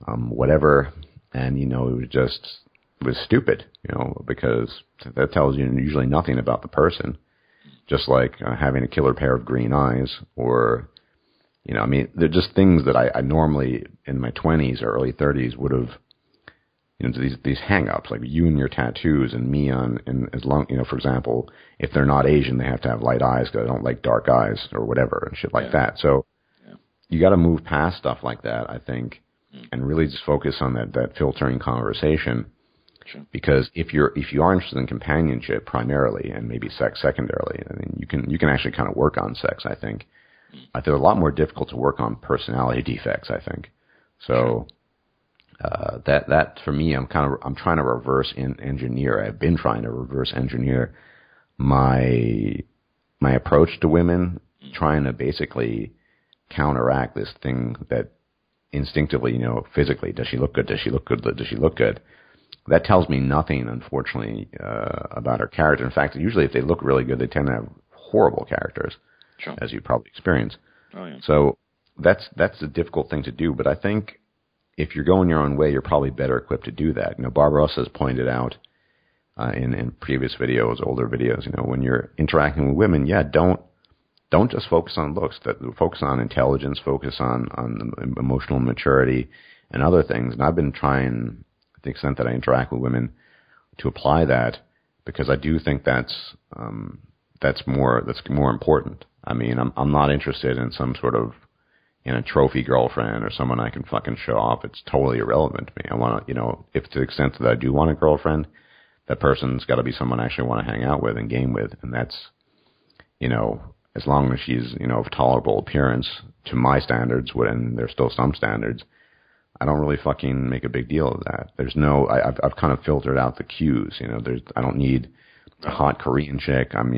Speaker 1: whatever. And it was just was stupid, because that tells you usually nothing about the person. Just like having a killer pair of green eyes, or, I mean, they're just things that I normally in my 20s or early 30s would have, these hang-ups, like you and your tattoos and me as long, for example, if they're not Asian, they have to have light eyes because I don't like dark eyes or whatever and shit like that. So you got to move past stuff like that, I think, and really just focus on that filtering conversation. Sure. Because if you are interested in companionship primarily and maybe sex secondarily, I mean, you can actually kind of work on sex. I think they're a lot more difficult to work on personality defects. I think so. That for me, I'm trying to reverse engineer. I've been trying to reverse engineer my approach to women, trying to basically counteract this thing that instinctively, physically, does she look good? Does she look good? Does she look good? That tells me nothing, unfortunately, about her character. In fact, usually if they look really good, they tend to have horrible characters, sure, as you probably experience. Oh, yeah. So that's a difficult thing to do. But I think if you're going your own way, you're probably better equipped to do that. Barbarossa has pointed out in previous videos, older videos, when you're interacting with women, don't just focus on looks. Focus on intelligence, focus on emotional maturity and other things. And I've been trying, to the extent that I interact with women, to apply that, because I do think that's more important. I mean, I'm not interested in some sort of a trophy girlfriend or someone I can fucking show off. It's totally irrelevant to me. I want to, if to the extent that I do want a girlfriend, that person's got to be someone I actually want to hang out with and game with, and that's, as long as she's, of tolerable appearance to my standards, and there's still some standards, I don't really fucking make a big deal of that. There's I've kind of filtered out the cues, I don't need a hot Korean chick. I'm,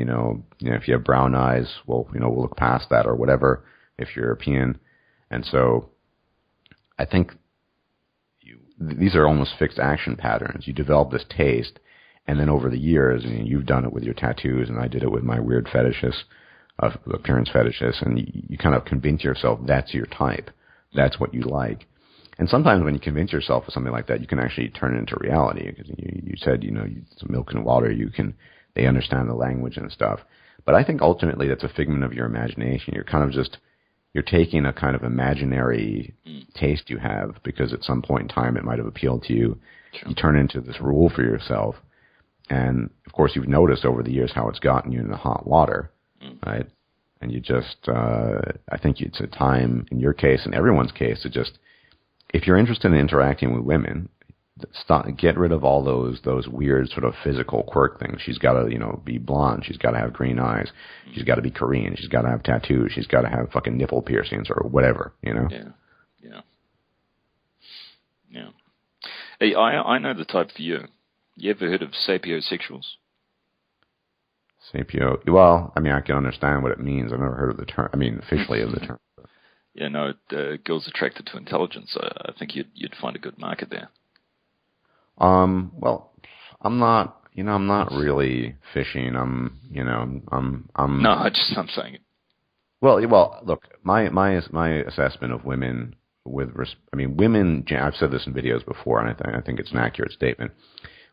Speaker 1: if you have brown eyes, well, we'll look past that or whatever if you're European. And so I think these are almost fixed action patterns. You develop this taste, and then over the years, you've done it with your tattoos, and I did it with my weird fetishes, appearance fetishes, and you kind of convince yourself that's your type. That's what you like. And sometimes when you convince yourself of something like that, you can actually turn it into reality. Because you said, it's milk and water. They understand the language and stuff. But I think ultimately that's a figment of your imagination. You're kind of you're taking a kind of imaginary taste you have because at some point in time it might have appealed to you. Sure. You turn it into this rule for yourself. And, of course, you've noticed over the years how it's gotten you into hot water, right? And you just, I think it's a time, in your case, in everyone's case, to just, if you're interested in interacting with women, get rid of all those weird sort of physical quirk things. She's got to, be blonde. She's got to have green eyes. She's got to be Korean. She's got to have tattoos. She's got to have fucking nipple piercings or whatever, Yeah.
Speaker 2: Hey, I know the type for you. You ever heard of sapiosexuals?
Speaker 1: Well, I mean, I can understand what it means. I've never heard of the term. I mean, officially of the term.
Speaker 2: Yeah, no, girls attracted to intelligence. I think you'd find a good market there.
Speaker 1: Well, I'm not really fishing. I'm.
Speaker 2: No, I'm saying it.
Speaker 1: Well, look, my assessment of women women. I've said this in videos before, and I think it's an accurate statement.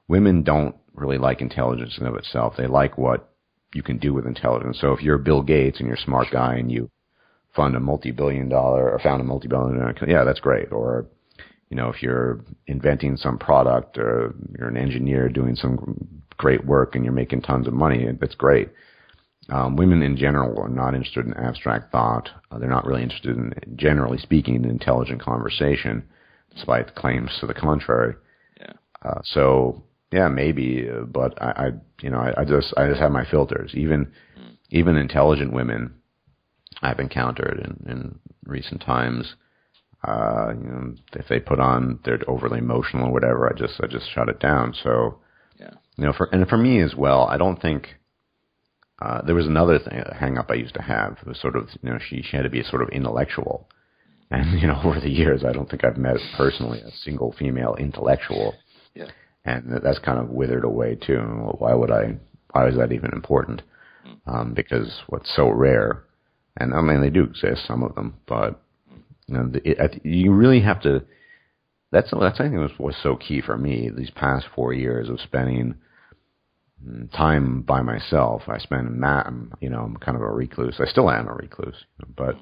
Speaker 1: Women don't really like intelligence in and of itself. They like what you can do with intelligence. So if you're Bill Gates and you're a smart guy and you found a multi-billion dollar, yeah, that's great. Or, if you're inventing some product or you're an engineer doing some great work and you're making tons of money, that's great. Women in general are not interested in abstract thought. They're not really interested in, generally speaking, in intelligent conversation, despite claims to the contrary. Yeah. So yeah, maybe, but I just have my filters. Even intelligent women I've encountered in recent times, if they put on, they're overly emotional or whatever, I just shut it down. So yeah, for me as well, I don't think. There was another thing, a hang-up I used to have. It was sort of, she had to be a sort of intellectual. And, over the years, I don't think I've met personally a single female intellectual. Yeah. And that's kind of withered away, too. Why is that even important? Because what's so rare, and I mean, they do exist, some of them, but, you really have to that's I think was so key for me these past 4 years of spending time by myself. I spend, I'm kind of a recluse. I still am a recluse, but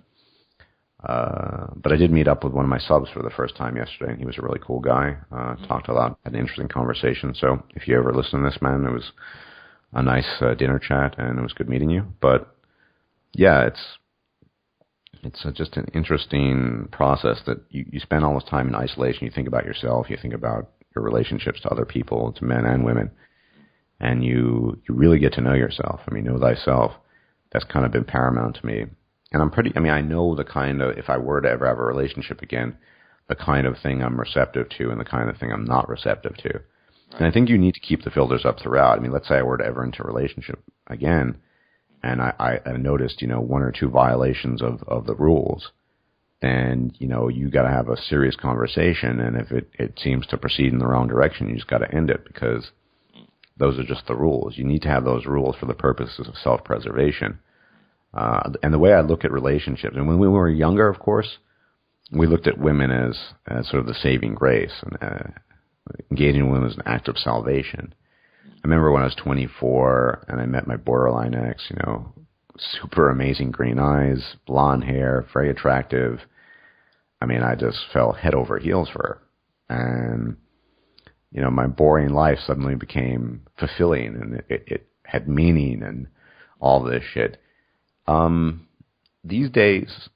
Speaker 1: I did meet up with one of my subs for the first time yesterday, and he was a really cool guy. Talked a lot, had an interesting conversation. So if you ever listen to this, man, it was a nice dinner chat, and it was good meeting you. But yeah, it's just an interesting process that you spend all this time in isolation. You think about yourself. You think about your relationships to other people, to men and women, and you really get to know yourself. I mean, know thyself. That's kind of been paramount to me. And I know the kind of, if I were to ever have a relationship again, the kind of thing I'm receptive to and the kind of thing I'm not receptive to. Right. And I think you need to keep the filters up throughout. I mean, let's say I were to ever enter a relationship again, and I noticed, one or two violations of the rules, then, you got to have a serious conversation. And if it seems to proceed in the wrong direction, you just got to end it, because those are just the rules. You need to have those rules for the purposes of self-preservation. And the way I look at relationships, and when we were younger, of course, we looked at women as sort of the saving grace, and engaging women as an act of salvation. I remember when I was 24 and I met my borderline ex, super amazing green eyes, blonde hair, very attractive. I mean, I just fell head over heels for her. And, my boring life suddenly became fulfilling, and it had meaning and all this shit. These days,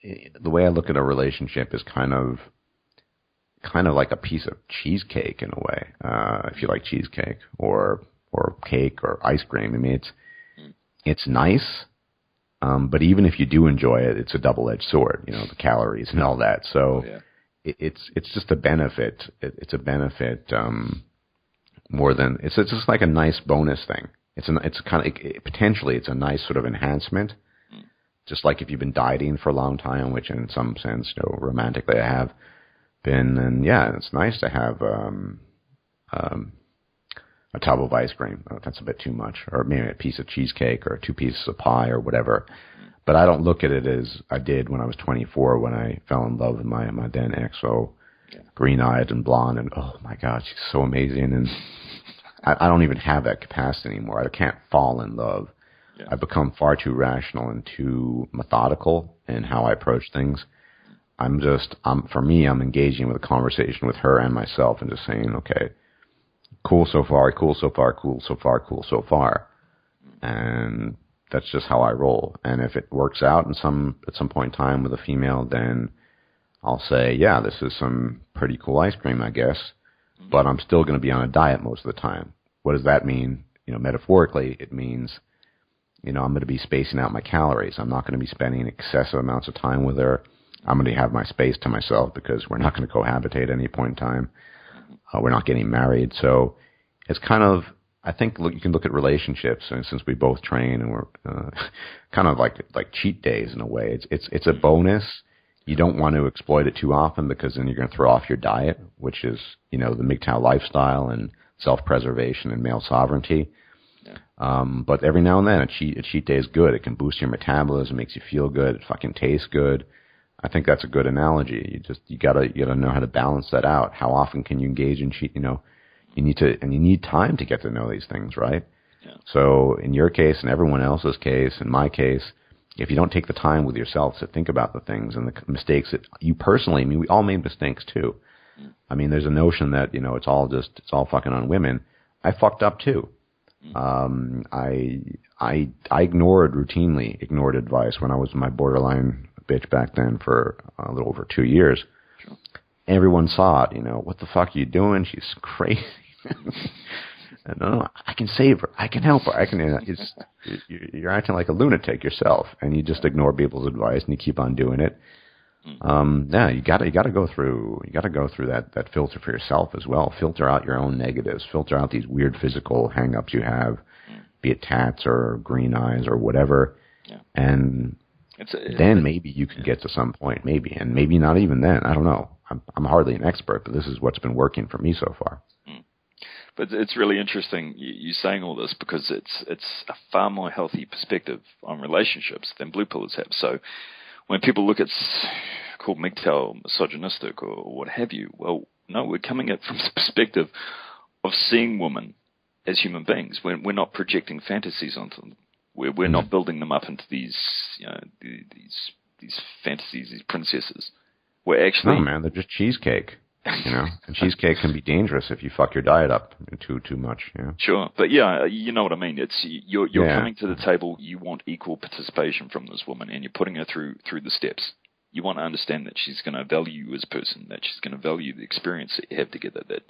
Speaker 1: the way I look at a relationship is kind of like a piece of cheesecake in a way. If you like cheesecake or cake or ice cream, I mean, it's nice. But even if you do enjoy it, it's a double-edged sword, the calories and all that. So it's just a benefit. It's a benefit, more than, it's just like a nice bonus thing. Potentially it's a nice sort of enhancement, just like if you've been dieting for a long time, which in some sense, romantically I have been, and yeah, it's nice to have a tub of ice cream. Oh, that's a bit too much, or maybe a piece of cheesecake or 2 pieces of pie or whatever. But I don't look at it as I did when I was 24, when I fell in love with my then ex, so green-eyed and blonde, and oh my God, she's so amazing, and I don't even have that capacity anymore. I can't fall in love. Yeah. I've become far too rational and too methodical in how I approach things. For me, I'm engaging with a conversation with her and myself and just saying, okay, cool so far, cool so far, cool so far, cool so far. And that's just how I roll. And if it works out at some point in time with a female, then I'll say, yeah, this is some pretty cool ice cream, I guess. But I'm still going to be on a diet most of the time. What does that mean? Metaphorically, it means, I'm going to be spacing out my calories. I'm not going to be spending excessive amounts of time with her. I'm going to have my space to myself, because we're not going to cohabitate at any point in time. We're not getting married. So it's kind of, I think, you can look at relationships, and since we both train, and we're kind of like cheat days in a way. It's a bonus. You don't want to exploit it too often, because then you're going to throw off your diet, which is, the MGTOW lifestyle and self-preservation and male sovereignty. Yeah. But every now and then, a cheat day is good. It can boost your metabolism, makes you feel good. It fucking tastes good. I think that's a good analogy. You gotta know how to balance that out. How often can you engage in cheat? You need time to get to know these things, right? Yeah. So in your case, in everyone else's case, in my case, if you don't take the time with yourself to think about the things and the mistakes that you personally, we all made mistakes too. Mm. I mean, there's a notion that, it's all fucking on women. I fucked up too. Mm. I routinely ignored advice when I was my borderline bitch back then for a little over 2 years. Sure. Everyone saw it, what the fuck are you doing? She's crazy. No, I can save her. I can help her. You're acting like a lunatic yourself, and you just ignore people's advice and you keep on doing it. You gotta go through that filter for yourself as well. Filter out your own negatives. Filter out these weird physical hang-ups you have, be it tats or green eyes or whatever. Yeah. And then maybe you can get to some point, and maybe not even then. I don't know. I'm hardly an expert, but this is what's been working for me so far.
Speaker 2: But it's really interesting you saying all this, because it's a far more healthy perspective on relationships than blue pillers have. So when people look at, call MGTOW misogynistic or what have you. Well, no, we're coming at it from the perspective of seeing women as human beings. We're not projecting fantasies onto them. We're not building them up into these, these fantasies, these princesses. We're actually...
Speaker 1: No, man, they're just cheesecake. And cheesecake can be dangerous if you fuck your diet up too much.
Speaker 2: Sure, but you know what I mean. It's you're coming to the table. You want equal participation from this woman, and you're putting her through the steps. You want to understand that she's going to value you as a person, that she's going to value the experience that you have together, that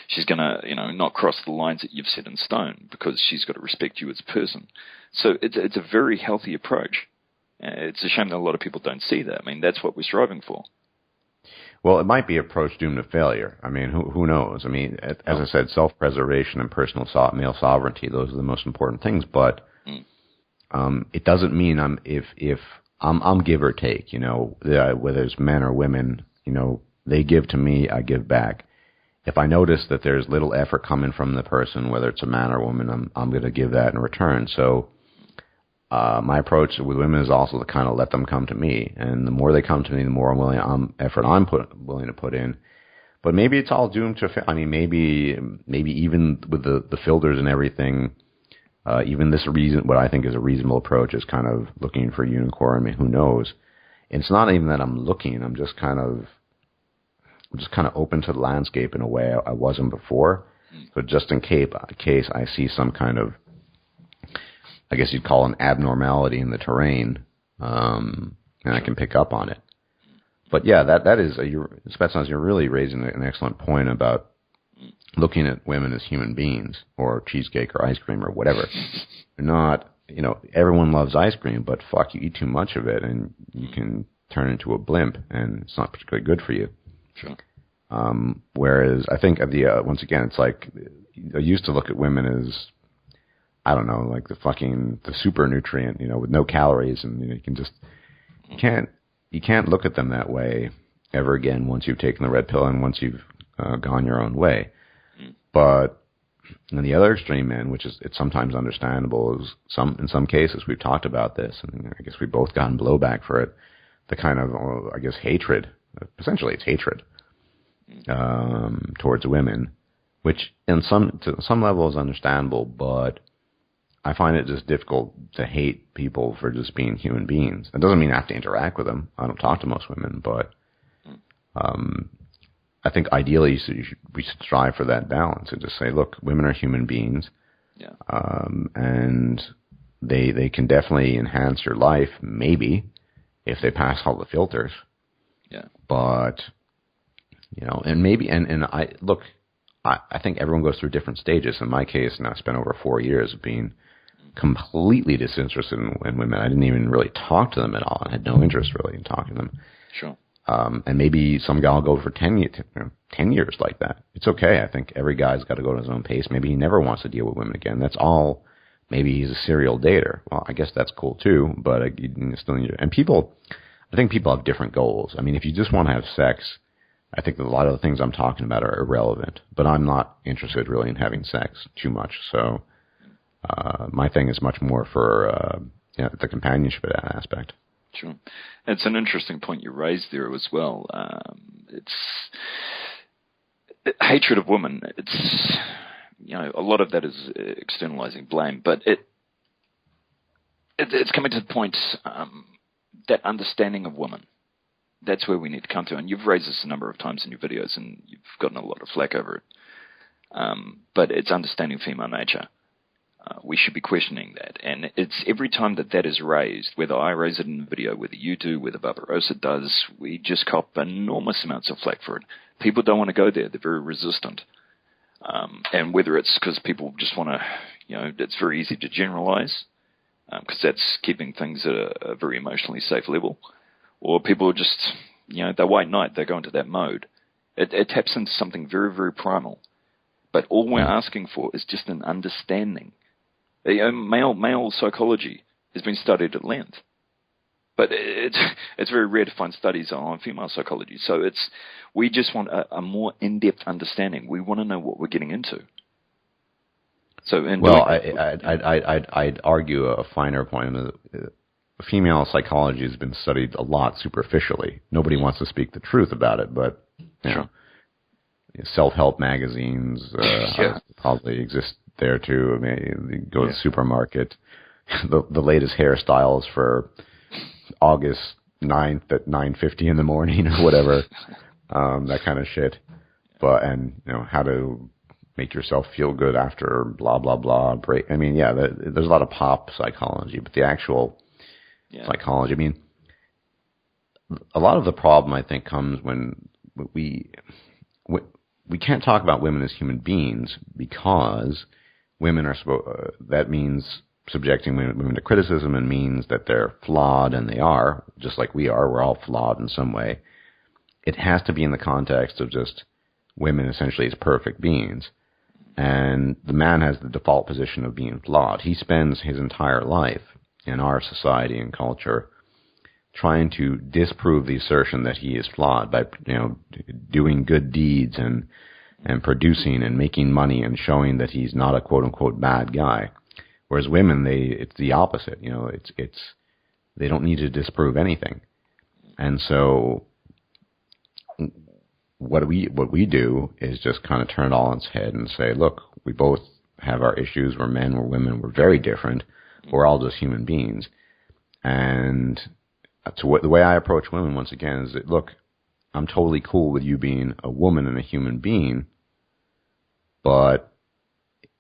Speaker 2: she's going to not cross the lines that you've set in stone, because she's got to respect you as a person. So it's a very healthy approach. It's a shame that a lot of people don't see that. I mean, that's what we're striving for.
Speaker 1: Well, it might be approach doomed to failure. I mean, who knows? I mean, as I said, self-preservation and personal male sovereignty, those are the most important things. But it doesn't mean if I'm give or take, whether it's men or women, they give to me, I give back. If I notice that there's little effort coming from the person, whether it's a man or woman, I'm going to give that in return. So my approach with women is also to kind of let them come to me, and the more they come to me, the more effort I'm willing to put in. But maybe it's all doomed to fail. I mean, maybe even with the filters and everything, even what I think is a reasonable approach is kind of looking for a unicorn. I mean, who knows? And it's not even that I'm looking. I'm just kind of open to the landscape in a way I wasn't before. But just in case I see some kind of, I guess you'd call an abnormality in the terrain, and I can pick up on it. But yeah, that is Spetsnaz, you're really raising an excellent point about looking at women as human beings, or cheesecake or ice cream or whatever. They're not, everyone loves ice cream, but fuck, you eat too much of it and you can turn into a blimp, and it's not particularly good for you.
Speaker 2: Sure.
Speaker 1: Whereas I think once again, it's like I used to look at women as, I don't know, like the super nutrient, with no calories, and you can't look at them that way ever again once you've taken the red pill and once you've gone your own way. But in the other extreme end, which is it's sometimes understandable, is in some cases we've talked about this, and I guess we've both gotten blowback for it. The kind of hatred, essentially it's hatred towards women, which to some level is understandable, but I find it just difficult to hate people for just being human beings. It doesn't mean I have to interact with them. I don't talk to most women, but I think ideally we should strive for that balance and just say, look, women are human beings, and they can definitely enhance your life, maybe, if they pass all the filters.
Speaker 2: Yeah.
Speaker 1: But and maybe I think everyone goes through different stages. In my case, now I spent over 4 years of being completely disinterested in women. I didn't even really talk to them at all. I had no interest really in talking to them.
Speaker 2: Sure.
Speaker 1: And maybe some guy will go for 10 years like that. It's okay. I think every guy's got to go at his own pace. Maybe he never wants to deal with women again. That's all. Maybe he's a serial dater. Well, I guess that's cool too, but you still need to. And I think people have different goals. I mean, if you just want to have sex, I think that a lot of the things I'm talking about are irrelevant, but I'm not interested really in having sex too much. So my thing is much more for the companionship aspect.
Speaker 2: Sure. It's an interesting point you raised there as well. Hatred of women. It's, a lot of that is externalizing blame, but it's coming to the point that understanding of women. That's where we need to come to. And you've raised this a number of times in your videos, and you've gotten a lot of flack over it. But it's understanding female nature. We should be questioning that. And it's every time that is raised, whether I raise it in the video, whether you do, whether Barbarossa does, we just cop enormous amounts of flack for it. People don't want to go there. They're very resistant. And whether it's because people just want to, it's very easy to generalize, because that's keeping things at a very emotionally safe level. Or people are just, they're white knight, they go into that mode. It taps into something very, very primal. But all we're asking for is just an understanding. Male psychology has been studied at length. But it's very rare to find studies on female psychology. So we just want a more in-depth understanding. We want to know what we're getting into. So, I'd
Speaker 1: argue a finer point. female psychology has been studied a lot superficially. Nobody wants to speak the truth about it, but you know, self-help magazines probably exist there too. I mean, you go to the supermarket, the latest hairstyles for August 9th at 9:50 in the morning or whatever, that kind of shit. But and you know how to make yourself feel good after blah blah blah break. I mean, yeah, there's a lot of pop psychology, but the actual psychology. I mean, a lot of the problem I think comes when we can't talk about women as human beings because women are that means subjecting women to criticism and means that they're flawed, and they are, just like we are. We're all flawed in some way. It has to be in the context of just women essentially as perfect beings. And the man has the default position of being flawed. He spends his entire life in our society and culture trying to disprove the assertion that he is flawed by, you know, doing good deeds and producing and making money and showing that he's not a quote unquote bad guy. Whereas women, it's the opposite. You know, it's they don't need to disprove anything. And so what we do is just kind of turn it all on its head and say, look, we both have our issues. We're men, we're women, we're very different. We're all just human beings. And the way I approach women, once again, is that, look, I'm totally cool with you being a woman and a human being, but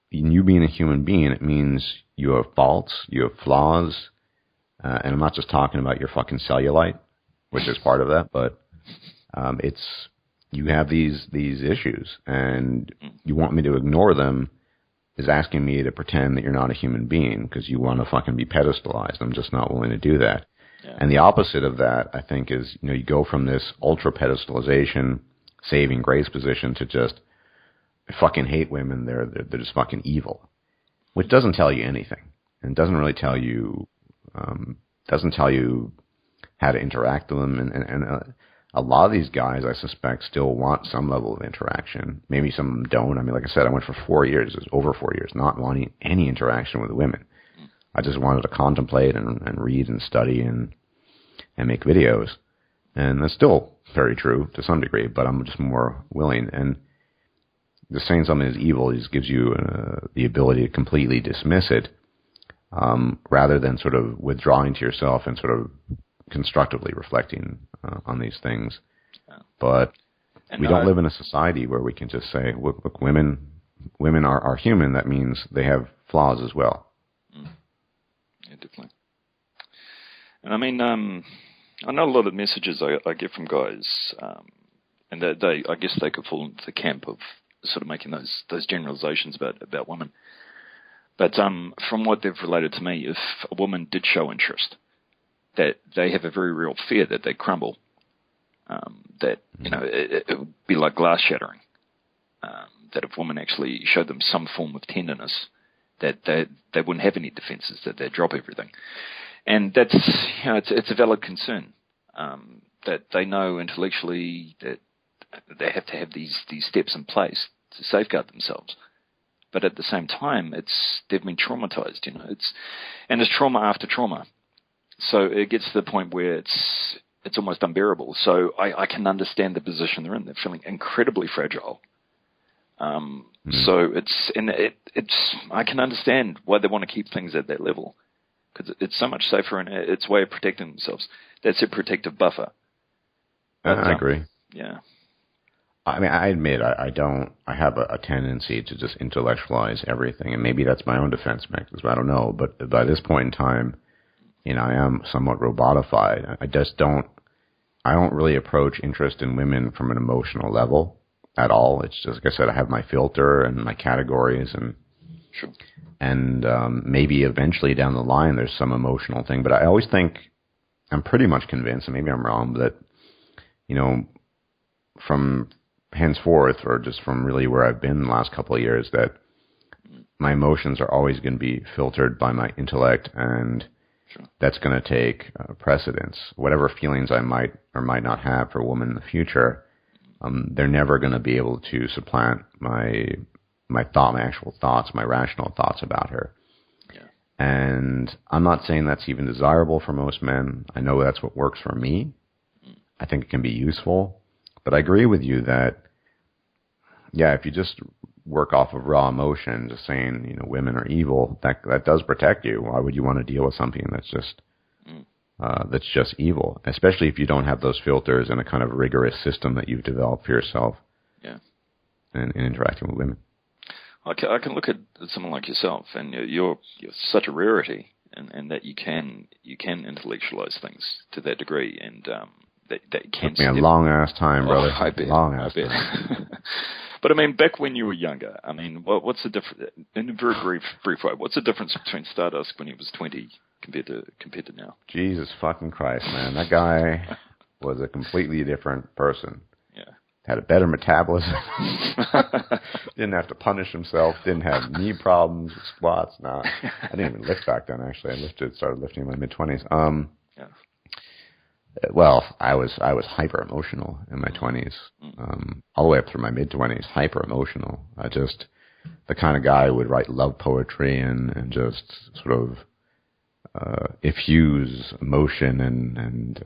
Speaker 1: in you being a human being, it means you have faults, you have flaws, and I'm not just talking about your fucking cellulite, which is part of that, but you have these issues, and you want me to ignore them is asking me to pretend that you're not a human being because you want to fucking be pedestalized. I'm just not willing to do that. Yeah. And the opposite of that, I think, is, you know, you go from this ultra pedestalization, saving grace position to just, I fucking hate women. They're just fucking evil, which doesn't tell you anything, and doesn't really tell you how to interact with them. And a lot of these guys, I suspect, still want some level of interaction. Maybe some of them don't. I mean, like I said, I went for 4 years, it was over 4 years, not wanting any interaction with women. I just wanted to contemplate and read and study and make videos. And that's still very true to some degree, but I'm just more willing. And just saying something is evil just gives you the ability to completely dismiss it, rather than sort of withdrawing to yourself and sort of constructively reflecting on these things. But we don't live in a society where we can just say, look, women are human. That means they have flaws as well.
Speaker 2: Yeah, definitely. And I mean, I know a lot of messages I get from guys, and I guess they could fall into the camp of sort of making those generalizations about women. But from what they've related to me, if a woman did show interest, that they have a very real fear that they crumble, that, you know, it would be like glass shattering, that if a woman actually showed them some form of tenderness, that they wouldn't have any defenses, that they'd drop everything. And that's, you know, it's a valid concern, that they know intellectually that they have to have these steps in place to safeguard themselves. But at the same time, they've been traumatized, you know, and it's trauma after trauma. So it gets to the point where it's almost unbearable. So I can understand the position they're in. They're feeling incredibly fragile. So I can understand why they want to keep things at that level, because it's so much safer and it's a way of protecting themselves. That's a protective buffer. But,
Speaker 1: I agree.
Speaker 2: Yeah.
Speaker 1: I mean, I admit I have a tendency to just intellectualize everything, and maybe that's my own defense mechanism. I don't know, but by this point in time, you know, I am somewhat robotified. I don't really approach interest in women from an emotional level at all. It's just, like I said, I have my filter and my categories, and
Speaker 2: sure.
Speaker 1: And maybe eventually down the line there's some emotional thing. But I always think, I'm pretty much convinced, and maybe I'm wrong, that, you know, from henceforth, or just from really where I've been the last couple of years, that my emotions are always going to be filtered by my intellect, and sure. That's going to take precedence. Whatever feelings I might or might not have for a woman in the future, they're never going to be able to supplant my actual thoughts, my rational thoughts about her. Yeah. And I'm not saying that's even desirable for most men. I know that's what works for me. I think it can be useful. But I agree with you that, yeah, if you just work off of raw emotion, just saying, you know, women are evil, that does protect you. Why would you want to deal with something that's just evil? Especially if you don't have those filters and a kind of rigorous system that you've developed for yourself.
Speaker 2: Yeah.
Speaker 1: In interacting with women.
Speaker 2: I can look at someone like yourself, and you're such a rarity, and that you can intellectualize things to that degree, and that you can.
Speaker 1: Took me a long ass time, brother.
Speaker 2: I bet.
Speaker 1: Long ass time.
Speaker 2: But I mean, back when you were younger, I mean, what's the difference? In a very brief way, what's the difference between Stardusk when he was 20 compared to now?
Speaker 1: Jesus fucking Christ, man! That guy was a completely different person.
Speaker 2: Yeah. Had
Speaker 1: a better metabolism. Didn't have to punish himself. Didn't have knee problems, squats. No, I didn't even lift back then. Actually, started lifting in my mid-20s.
Speaker 2: Yeah.
Speaker 1: Well, I was hyper emotional in my 20s, all the way up through my mid-20s. Hyper emotional. The kind of guy who would write love poetry and just sort of effuse emotion and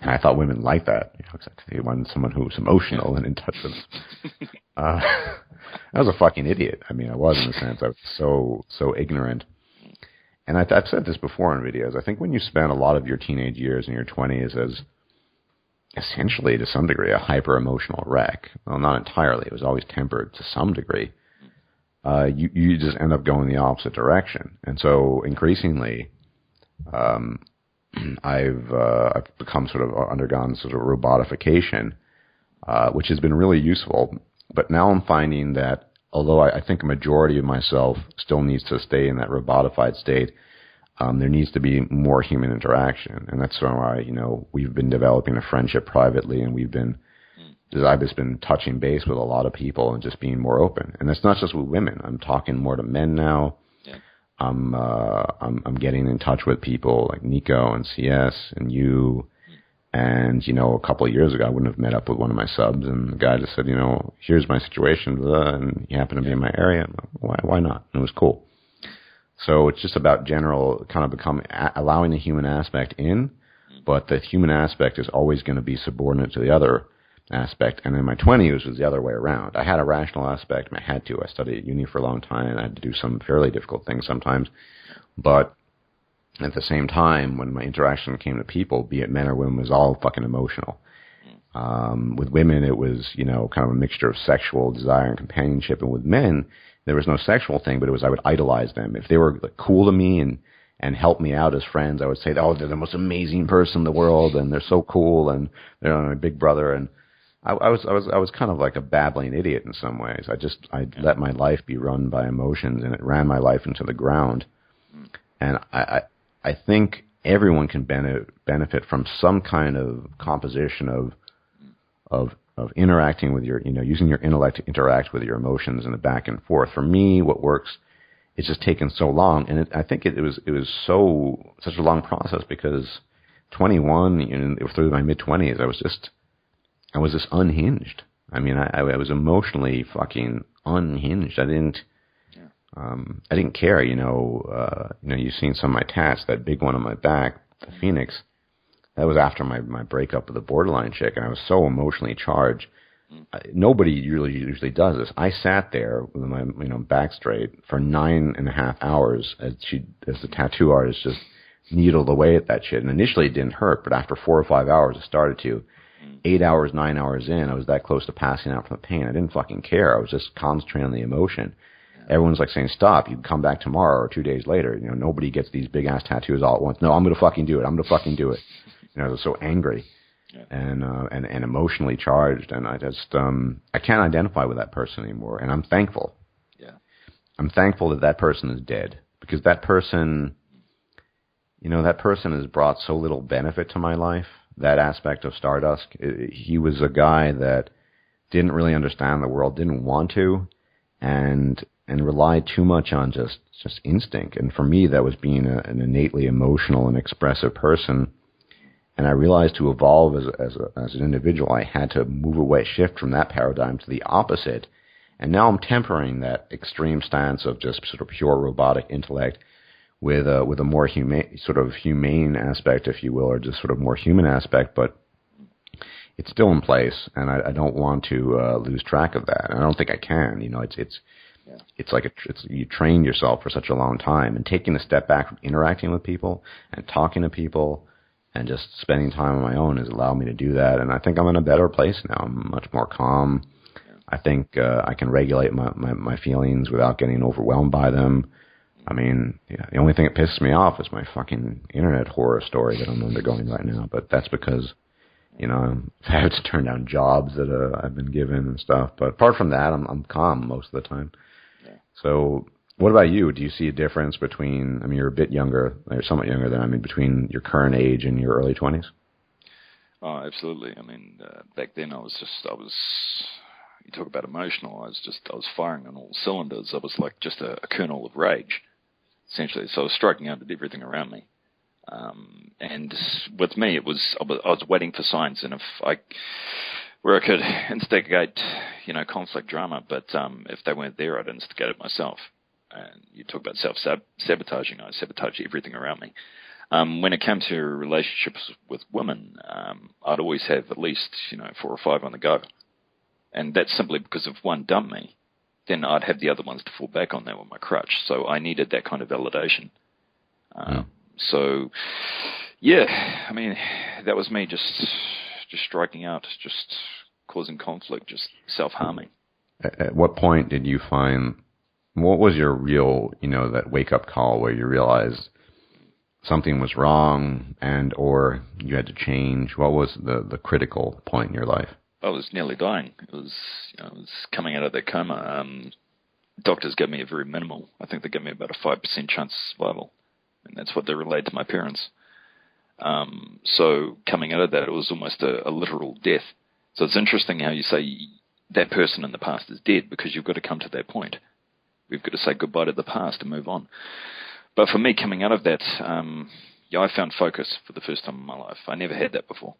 Speaker 1: I thought women liked that. You know, they wanted someone who was emotional and in touch with them. I was a fucking idiot. I mean, I was in a sense. I was so ignorant. And I've said this before in videos. I think when you spend a lot of your teenage years in your 20s as essentially, to some degree, a hyper-emotional wreck, well, not entirely. It was always tempered to some degree. You just end up going the opposite direction. And so increasingly, I've become sort of undergone sort of robotification, which has been really useful. But now I'm finding that although I think a majority of myself still needs to stay in that robotified state, there needs to be more human interaction. And that's why, you know, we've been developing a friendship privately, and I've just been touching base with a lot of people and just being more open. And that's not just with women. I'm talking more to men now. Yeah. I'm getting in touch with people like Nico and CS and you. And, you know, a couple of years ago, I wouldn't have met up with one of my subs, and the guy just said, you know, here's my situation, and he happened to be in my area. Why not? And it was cool. So it's just about general kind of allowing the human aspect in, but the human aspect is always going to be subordinate to the other aspect. And in my 20s, it was the other way around. I had a rational aspect, and I had to. I studied at uni for a long time, and I had to do some fairly difficult things sometimes. But at the same time, when my interaction came to people, be it men or women, was all fucking emotional. With women, it was, you know, kind of a mixture of sexual desire and companionship. And with men, there was no sexual thing, but it was I would idolize them. If they were like, cool to me and helped me out as friends, I would say, oh, they're the most amazing person in the world, and they're so cool, and they're my big brother. And I was kind of like a babbling idiot in some ways. I let my life be run by emotions, and it ran my life into the ground. And I think everyone can benefit from some kind of composition of interacting with your, you know, using your intellect to interact with your emotions and the back and forth. For me, what works, it's just taken so long, and I think it was such a long process because 21, you know, through my mid-20s, I was just unhinged. I mean, I was emotionally fucking unhinged. I didn't care, you know, you've seen some of my tats, that big one on my back, the Phoenix, that was after my breakup with the borderline chick, and I was so emotionally charged. Nobody really usually does this. I sat there with my, you know, back straight for 9.5 hours as the tattoo artist just needled away at that shit. And initially it didn't hurt, but after 4 or 5 hours it started to. 8 hours, 9 hours in, I was that close to passing out from the pain. I didn't fucking care. I was just concentrating on the emotion. Everyone's like saying, stop, you can come back tomorrow or 2 days later. You know, nobody gets these big ass tattoos all at once. No, I'm going to fucking do it. I'm going to fucking do it. You know, I was so angry and emotionally charged. And I just, I can't identify with that person anymore. And I'm thankful. Yeah. I'm thankful that person is dead, because that person, you know, that person has brought so little benefit to my life. That aspect of Stardusk. He was a guy that didn't really understand the world, didn't want to, and relied too much on just instinct. And for me, that was being an innately emotional and expressive person. And I realized to evolve as an individual, I had to move away, shift from that paradigm to the opposite. And now I'm tempering that extreme stance of just sort of pure robotic intellect with a more humane aspect, if you will, or just sort of more human aspect, but it's still in place, and I don't want to lose track of that. And I don't think I can. You know, it's like you train yourself for such a long time, and taking a step back from interacting with people and talking to people and just spending time on my own has allowed me to do that. And I think I'm in a better place now. I'm much more calm. I think I can regulate my feelings without getting overwhelmed by them. I mean, the only thing that pisses me off is my fucking internet horror story that I'm undergoing right now. But that's because, you know, I've had to turn down jobs that I've been given and stuff. But apart from that, I'm calm most of the time. Yeah. So what about you? Do you see a difference between, I mean, you're a bit younger, or somewhat younger than I mean, between your current age and your early 20s?
Speaker 2: Oh, absolutely. I mean, back then you talk about emotional, I was firing on all cylinders. I was like just a kernel of rage, essentially. So I was striking out at everything around me. And with me, I was waiting for signs, and where I could instigate, you know, conflict, drama, but if they weren't there, I'd instigate it myself. And you talk about self-sabotaging, I sabotage everything around me. When it came to relationships with women, I'd always have at least, you know, 4 or 5 on the go. And that's simply because if one dumped me, then I'd have the other ones to fall back on. That with my crutch. So I needed that kind of validation. So, yeah, I mean, that was me just striking out, just causing conflict, just self-harming.
Speaker 1: At what point did you find, what was your real, you know, that wake-up call where you realized something was wrong and or you had to change? What was the critical point in your life?
Speaker 2: I was nearly dying. I was coming out of that coma. Doctors gave me a very minimal. I think they gave me about a 5% chance of survival, and that's what they relayed to my parents. So coming out of that, it was almost a literal death. So it's interesting how you say that person in the past is dead, because you've got to come to that point. We've got to say goodbye to the past and move on. But for me, coming out of that, I found focus for the first time in my life. I never had that before.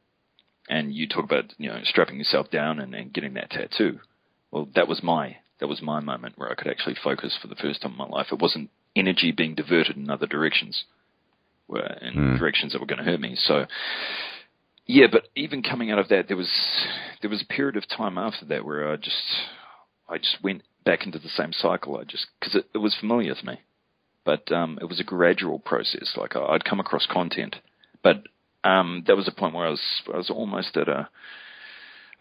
Speaker 2: And you talk about, you know, strapping yourself down and getting that tattoo. Well, that was my moment where I could actually focus for the first time in my life. It wasn't energy being diverted in other directions, directions that were going to hurt me. So, yeah, but even coming out of that, there was a period of time after that where I just went back into the same cycle. Because it was familiar to me, but it was a gradual process. Like I'd come across content, but that was a point where I was almost at a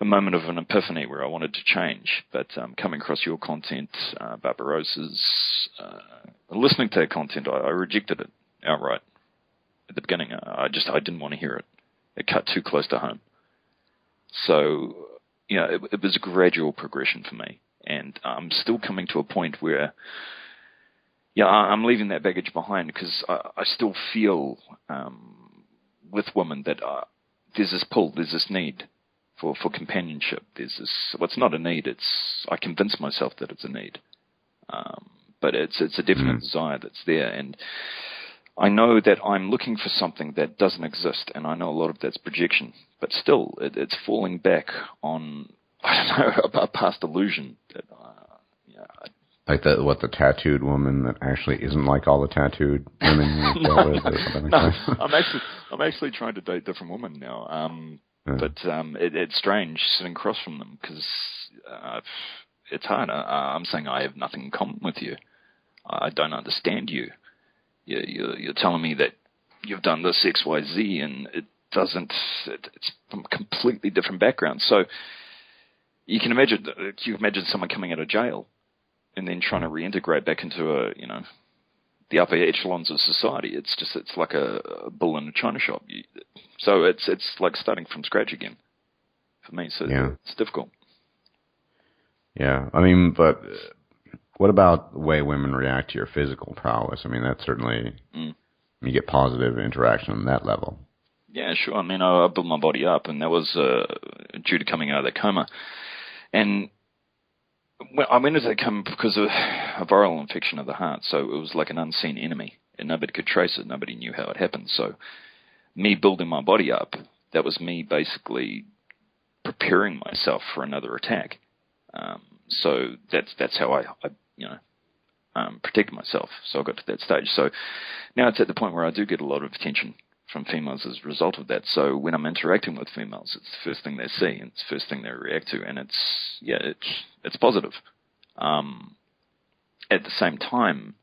Speaker 2: moment of an epiphany where I wanted to change. But coming across your content, Barbarossa's, listening to that content, I rejected it outright at the beginning. I didn't want to hear it. It cut too close to home. So, you know, it was a gradual progression for me. And I'm still coming to a point where, yeah, I'm leaving that baggage behind, because I still feel with women that there's this pull, there's this need for companionship. There's this, well, it's not a need, I convince myself that it's a need. But it's a definite desire that's there. And I know that I'm looking for something that doesn't exist, and I know a lot of that's projection. But still, it's falling back on, I don't know, a past illusion that,
Speaker 1: like the tattooed woman that actually isn't like all the tattooed women you've dealt with, or something like that?
Speaker 2: I'm actually trying to date different women now. But it's strange sitting across from them, because it's hard. I'm saying I have nothing in common with you. I don't understand you. You're telling me that you've done this X, Y, Z, and it doesn't. It's from a completely different background. So you can imagine someone coming out of jail and then trying to reintegrate back into the upper echelons of society. It's like a bull in a china shop. So it's like starting from scratch again for me. So yeah. It's difficult.
Speaker 1: Yeah, I mean, but what about the way women react to your physical prowess? I mean, that's certainly you get positive interaction on that level.
Speaker 2: Yeah, sure. I mean, I built my body up, and that was due to coming out of that coma. And I went into that coma because of a viral infection of the heart, so it was like an unseen enemy, and nobody could trace it. Nobody knew how it happened. So me building my body up, that was me basically preparing myself for another attack. So that's how protected myself. So I got to that stage. So now it's at the point where I do get a lot of attention from females as a result of that. So when I'm interacting with females, it's the first thing they see and it's the first thing they react to, and it's positive. At the same time,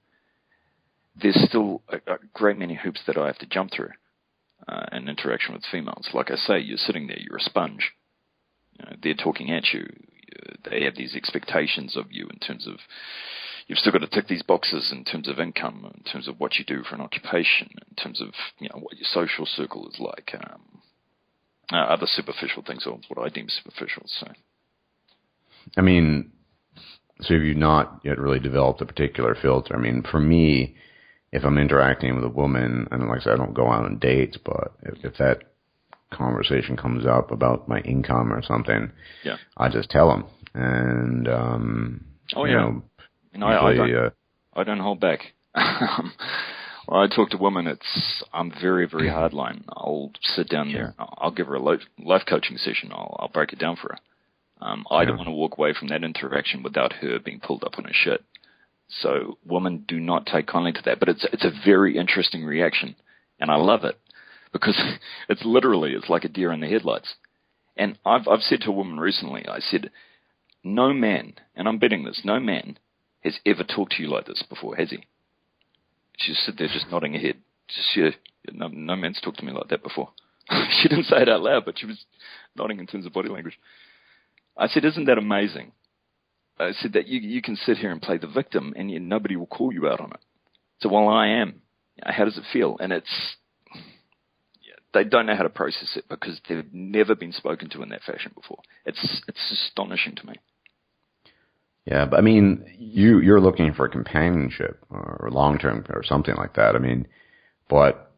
Speaker 2: there's still a great many hoops that I have to jump through in interaction with females. Like I say, you're sitting there, you're a sponge. They're talking at you. They have these expectations of you in terms of you've still got to tick these boxes in terms of income, in terms of what you do for an occupation, in terms of what your social circle is like, other superficial things, or what I deem superficial. So,
Speaker 1: I mean, so have you not yet really developed a particular filter? I mean, for me, if I'm interacting with a woman, and like I said, I don't go out on dates, but if that conversation comes up about my income or something, I just tell them. And,
Speaker 2: I don't hold back. When I talk to women, I'm very, very hardline. I'll sit down there. I'll give her a life coaching session. I'll break it down for her. I don't want to walk away from that interaction without her being pulled up on her shit. So women do not take kindly to that, but it's a very interesting reaction, and I love it because it's like a deer in the headlights. And I've said to a woman recently, I said, no man, and I'm betting this, no man has ever talked to you like this before, has he? She just sit there just nodding her head. No man's talked to me like that before. She didn't say it out loud, but she was nodding in terms of body language. I said, isn't that amazing? I said that you can sit here and play the victim and nobody will call you out on it. So while I am, how does it feel? And they don't know how to process it because they've never been spoken to in that fashion before. It's astonishing to me.
Speaker 1: Yeah, but I mean, you're looking for companionship or long-term or something like that. I mean, but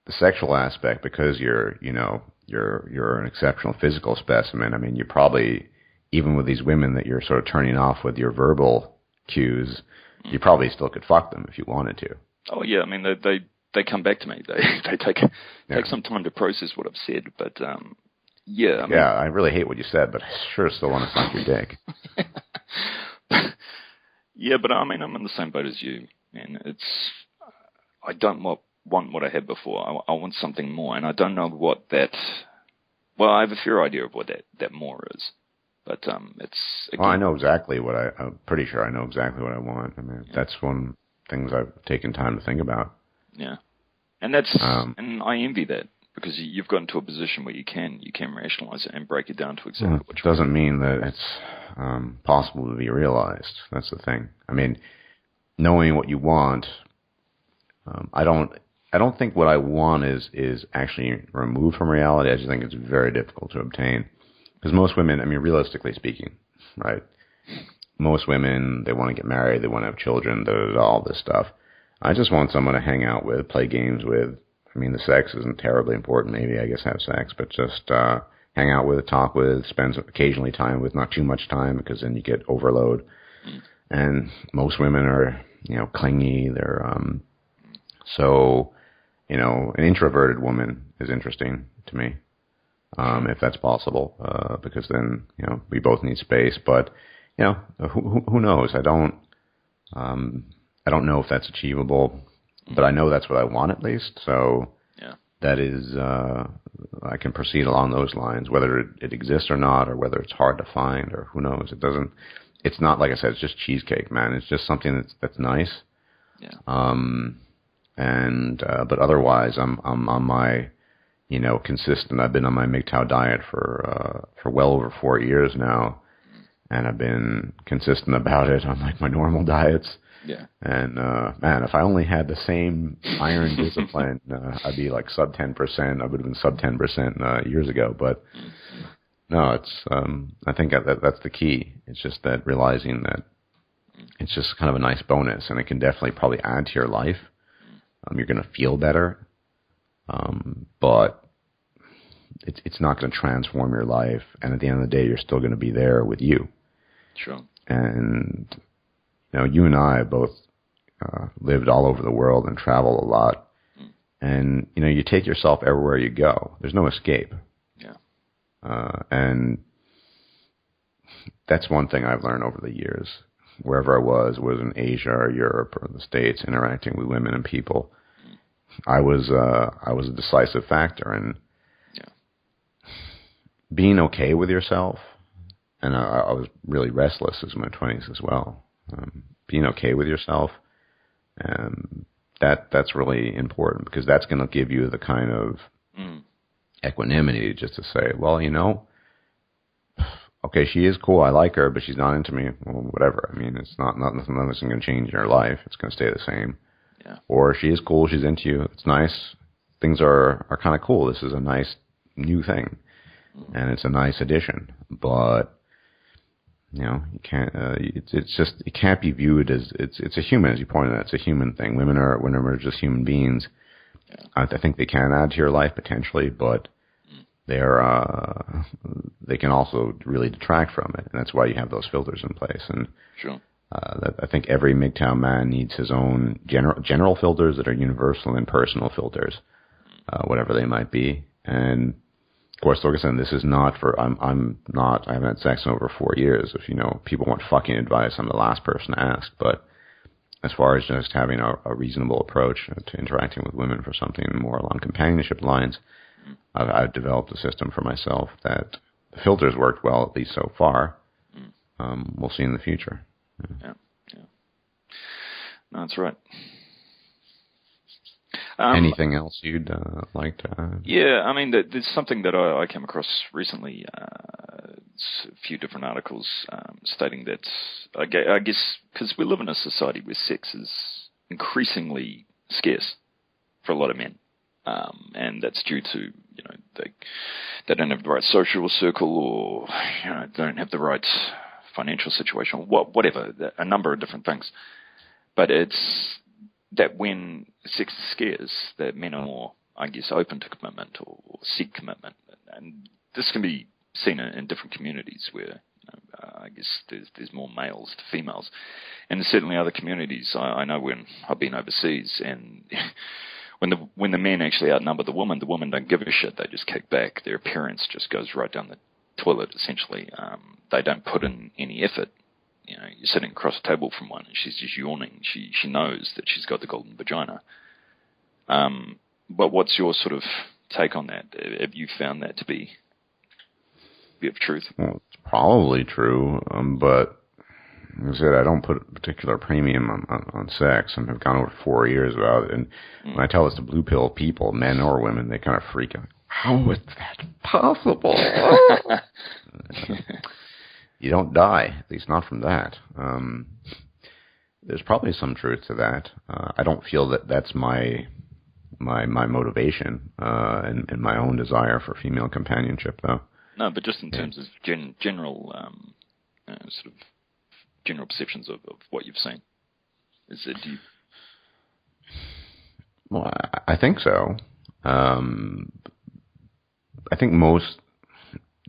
Speaker 1: the sexual aspect, because you're an exceptional physical specimen. I mean, you probably, even with these women that you're sort of turning off with your verbal cues, you probably still could fuck them if you wanted to.
Speaker 2: Oh yeah, I mean they come back to me. They take some time to process what I've said, but I really hate what you said, but I sure still want to suck your dick. Yeah, but I mean, I'm in the same boat as you, and I don't want what I had before. I want something more, and I don't know what that. Well, I have a fair idea of what that more is, but it's. Again,
Speaker 1: well, I know exactly I'm pretty sure I know exactly what I want. I mean, that's one things I've taken time to think about.
Speaker 2: Yeah, and and I envy that because you've gotten to a position where you can rationalize it and break it down to exactly what you want.
Speaker 1: Doesn't mean that it's possible to be realized. That's the thing. I mean, knowing what you want, I don't think what I want is actually removed from reality. I just think it's very difficult to obtain. Because most women, I mean, realistically speaking, right? Most women, they want to get married, they want to have children, all this stuff. I just want someone to hang out with, play games with. I mean, the sex isn't terribly important. Maybe, I guess, have sex, but just hang out with, talk with, spend occasionally time with, not too much time, because then you get overload. And most women are, clingy. They're so, an introverted woman is interesting to me, if that's possible, because then, we both need space. But, who knows? I don't know if that's achievable, but I know that's what I want at least. So that is, I can proceed along those lines, whether it exists or not, or whether it's hard to find, or who knows. It's not, like I said, it's just cheesecake, man. It's just something that's nice. Yeah. But otherwise, I'm on my, consistent. I've been on my MGTOW diet for well over 4 years now, and I've been consistent about it on like my normal diets. Yeah. And man, if I only had the same iron discipline, I'd be like sub 10%. I would have been sub 10% years ago. But no, it's I think that's the key. It's just that realizing that it's just kind of a nice bonus, and it can definitely probably add to your life. You're going to feel better, but it's not going to transform your life. And at the end of the day, you're still going to be there with you.
Speaker 2: Sure.
Speaker 1: And you and I both lived all over the world and travel a lot. And, you take yourself everywhere you go. There's no escape. Yeah. And that's one thing I've learned over the years. wherever I was in Asia or Europe or the States, interacting with women and people, I was a decisive factor in being okay with yourself. And I was really restless in my 20s as well. Being okay with yourself, that's really important, because that's going to give you the kind of equanimity just to say, well, okay, she is cool, I like her, but she's not into me. Well, whatever. I mean, it's nothing's going to change in your life. It's going to stay the same.
Speaker 2: Yeah.
Speaker 1: Or she is cool, she's into you. It's nice. Things are kind of cool. This is a nice new thing, and it's a nice addition. But you can't. It's just, it can't be viewed as it's a human, as you pointed out. It's a human thing. Women are just human beings.
Speaker 2: Yeah.
Speaker 1: I think they can add to your life potentially, but they can also really detract from it, and that's why you have those filters in place. And
Speaker 2: sure.
Speaker 1: I think every MGTOW man needs his own general filters that are universal and personal filters, whatever they might be. And of course, like I said, this is not for, I haven't had sex in over 4 years. If people want fucking advice, I'm the last person to ask. But as far as just having a reasonable approach to interacting with women for something more along companionship lines, I've developed a system for myself that the filters worked well, at least so far. We'll see in the future.
Speaker 2: Yeah. No, that's right.
Speaker 1: Anything else you'd like to?
Speaker 2: Yeah, I mean, there's something that I came across recently. It's a few different articles stating that, I guess, because we live in a society where sex is increasingly scarce for a lot of men, and that's due to they don't have the right social circle, or don't have the right financial situation, whatever, a number of different things. But it's that when sex is scarce, that men are more, I guess, open to commitment or seek commitment. And this can be seen in different communities where, I guess, there's more males to females. And certainly other communities, I know when I've been overseas, and when the men actually outnumber the women don't give a shit. They just kick back. Their appearance just goes right down the toilet, essentially. They don't put in any effort. You're sitting across the table from one, and she's just yawning. She knows that she's got the golden vagina. But what's your sort of take on that? Have you found that to be of truth?
Speaker 1: Well, it's probably true, but as I said, I don't put a particular premium on sex, and I've gone over 4 years about it. And when I tell this to blue pill people, men or women, they kind of freak out. How is that possible? You don't die, at least not from that. There's probably some truth to that. I don't feel that that's my motivation and my own desire for female companionship, though.
Speaker 2: No, but just in terms of general sort of general perceptions of what you've seen. Is it?
Speaker 1: Well, I think so. I think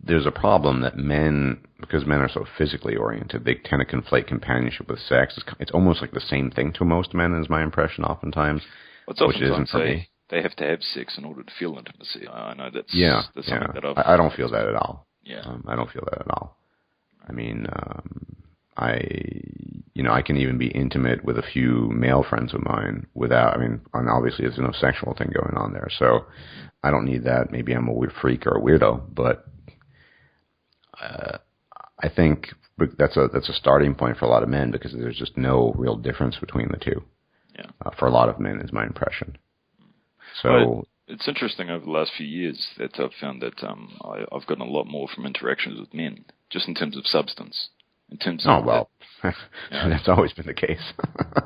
Speaker 1: there's a problem that men, because men are so physically oriented, they tend to conflate companionship with sex. It's almost like the same thing to most men, is my impression oftentimes, which isn't for me.
Speaker 2: They have to have sex in order to feel intimacy. I know that's something that
Speaker 1: I don't feel that at all.
Speaker 2: Yeah.
Speaker 1: I don't feel that at all. I mean, I can even be intimate with a few male friends of mine without, and obviously there's no sexual thing going on there, so I don't need that. Maybe I'm a weird freak or a weirdo, but I think that's a starting point for a lot of men, because there's just no real difference between the two.
Speaker 2: Yeah.
Speaker 1: For a lot of men, is my impression. So
Speaker 2: well, it's interesting over the last few years that I've found that I've gotten a lot more from interactions with men, just in terms of substance. In terms of
Speaker 1: that's always been the case.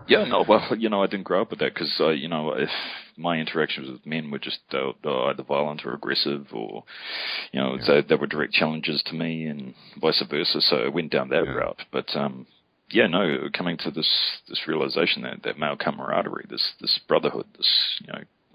Speaker 2: Yeah, no, well, I didn't grow up with that, because, if my interactions with men were just either violent or aggressive, or, they were direct challenges to me, and vice versa, so I went down that route. But, coming to this realization that male camaraderie, this brotherhood, this,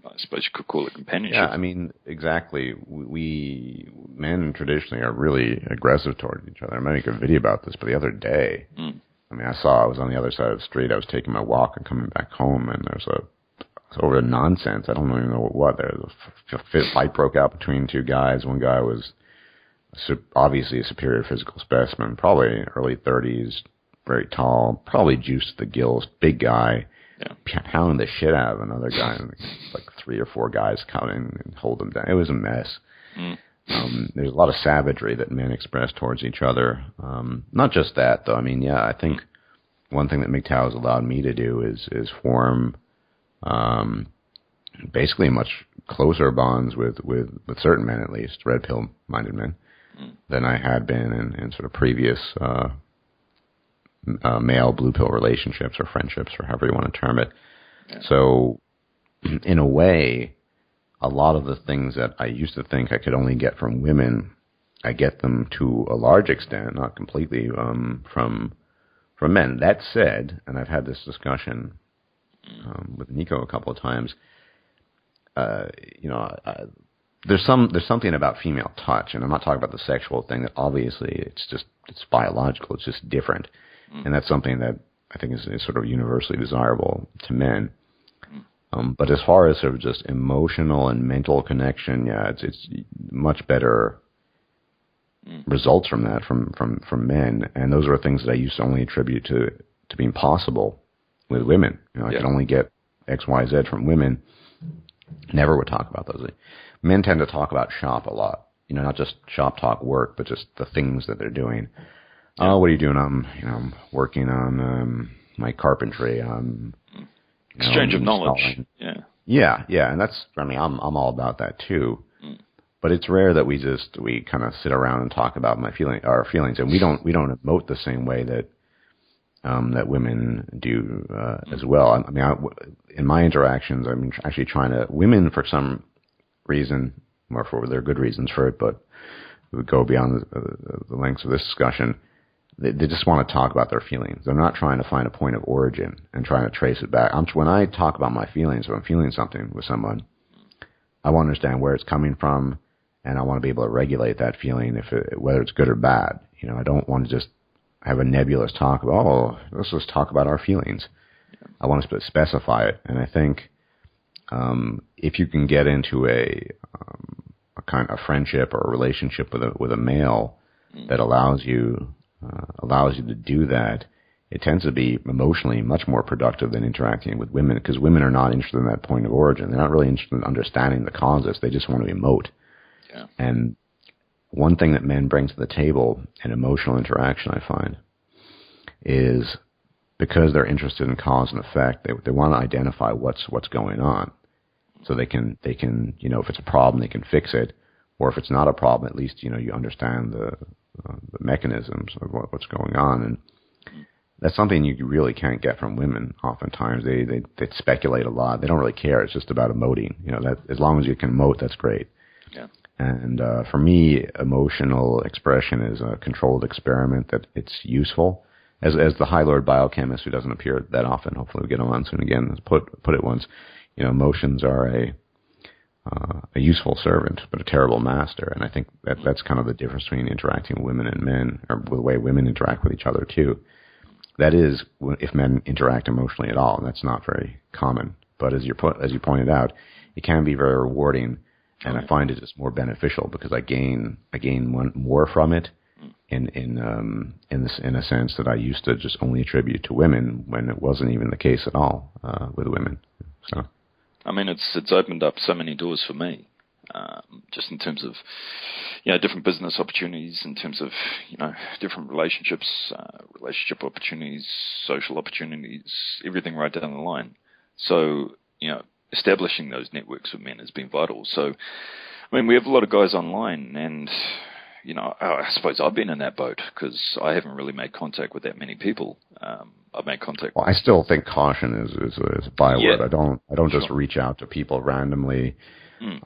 Speaker 2: I suppose you could call it companionship.
Speaker 1: Yeah, exactly. We men traditionally are really aggressive toward each other. I'm going to make a video about this, but the other day, I was on the other side of the street. I was taking my walk and coming back home, and over nonsense. I don't even know what. There was a fight broke out between two guys. One guy was obviously a superior physical specimen, probably early 30s, very tall, probably juiced to the gills, big guy,
Speaker 2: Yeah.
Speaker 1: pounding the shit out of another guy, and like 3 or 4 guys come in and hold him down. It was a mess.
Speaker 2: Mm.
Speaker 1: There's a lot of savagery that men express towards each other. Not just that, though. I mean, yeah, I think one thing that MGTOW has allowed me to do is form basically much closer bonds with certain men, at least, red pill-minded men, than I had been in sort of previous male blue pill relationships or friendships, or however you want to term it.
Speaker 2: Yeah.
Speaker 1: So, in a way, a lot of the things that I used to think I could only get from women, I get them to a large extent, not completely, from men. That said, and I've had this discussion with Nico a couple of times, there's something about female touch, and I'm not talking about the sexual thing. That obviously it's biological. It's just different, and that's something that I think is sort of universally desirable to men. But as far as sort of just emotional and mental connection, yeah, it's much better results from that from men, and those are things that I used to only attribute to being possible with women. I could only get X, Y, Z from women. Never would talk about those. Men tend to talk about shop a lot. Not just shop talk work, but just the things that they're doing.
Speaker 2: Yeah.
Speaker 1: Oh, what are you doing? I'm working on my carpentry.
Speaker 2: Exchange of knowledge.
Speaker 1: Yeah, and that's, I mean, I'm all about that too. But it's rare that we kind of sit around and talk about our feelings, and we don't emote the same way that women do as well. I mean, in my interactions, I'm actually trying to, women for some reason, or for their good reasons for it, but we would go beyond the lengths of this discussion. They just want to talk about their feelings. They're not trying to find a point of origin and trying to trace it back. When I talk about my feelings, when I'm feeling something with someone, I want to understand where it's coming from, and I want to be able to regulate that feeling, whether it's good or bad. I don't want to just have a nebulous talk about, let's just talk about our feelings. I want to specify it, and I think if you can get into a kind of friendship or a relationship with a male that allows you to do that, it tends to be emotionally much more productive than interacting with women, because women are not interested in that point of origin. They're not really interested in understanding the causes. They just want to emote. Yeah. And one thing that men bring to the table in emotional interaction, I find, is because they're interested in cause and effect, they want to identify what's going on. So they can, if it's a problem, they can fix it. Or if it's not a problem, at least, you understand the mechanisms of what's going on. And that's something you really can't get from women oftentimes. They speculate a lot. They don't really care. It's just about emoting. That as long as you can emote, that's great.
Speaker 2: Yeah.
Speaker 1: And for me, emotional expression is a controlled experiment that it's useful. As the High Lord biochemist, who doesn't appear that often, hopefully we'll get him on soon again, put it once, emotions are a useful servant, but a terrible master. And I think that's kind of the difference between interacting with women and men, or the way women interact with each other too. That is, if men interact emotionally at all, and that's not very common. But as you pointed out, it can be very rewarding, and I find it is more beneficial because I gain more from it in a sense that I used to just only attribute to women when it wasn't even the case at all with women. So.
Speaker 2: I mean, it's opened up so many doors for me, just in terms of, different business opportunities, in terms of, different relationships, relationship opportunities, social opportunities, everything right down the line. So, establishing those networks with men has been vital. So, I mean, we have a lot of guys online, and, I suppose I've been in that boat because I haven't really made contact with that many people. I've made contact.
Speaker 1: Well, I still think caution is a byword. I don't just reach out to people randomly.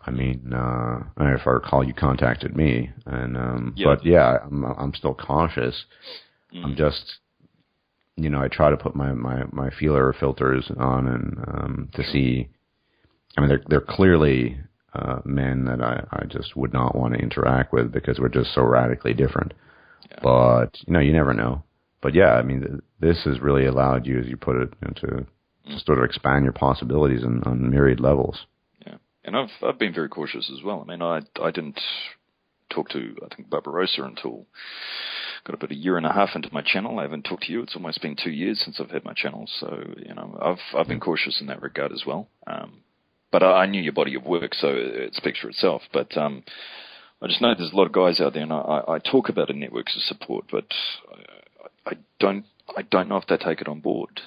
Speaker 1: I mean, if I recall, you contacted me, and but yeah, I'm still cautious. I'm just, I try to put my feeler filters on and to see. I mean, they're clearly men that I just would not want to interact with because we're just so radically different. Yeah. But you never know. But yeah, I mean, this has really allowed you, as you put it, to sort of expand your possibilities on myriad levels.
Speaker 2: Yeah, and I've been very cautious as well. I mean, I didn't talk to, I think, Barbarossa until got about a year and a half into my channel. I haven't talked to you. It's almost been 2 years since I've had my channel, so I've been cautious in that regard as well. But I knew your body of work, so it speaks for itself. But I just know there's a lot of guys out there, and I talk about a networks of support, but I don't know if they take it on board.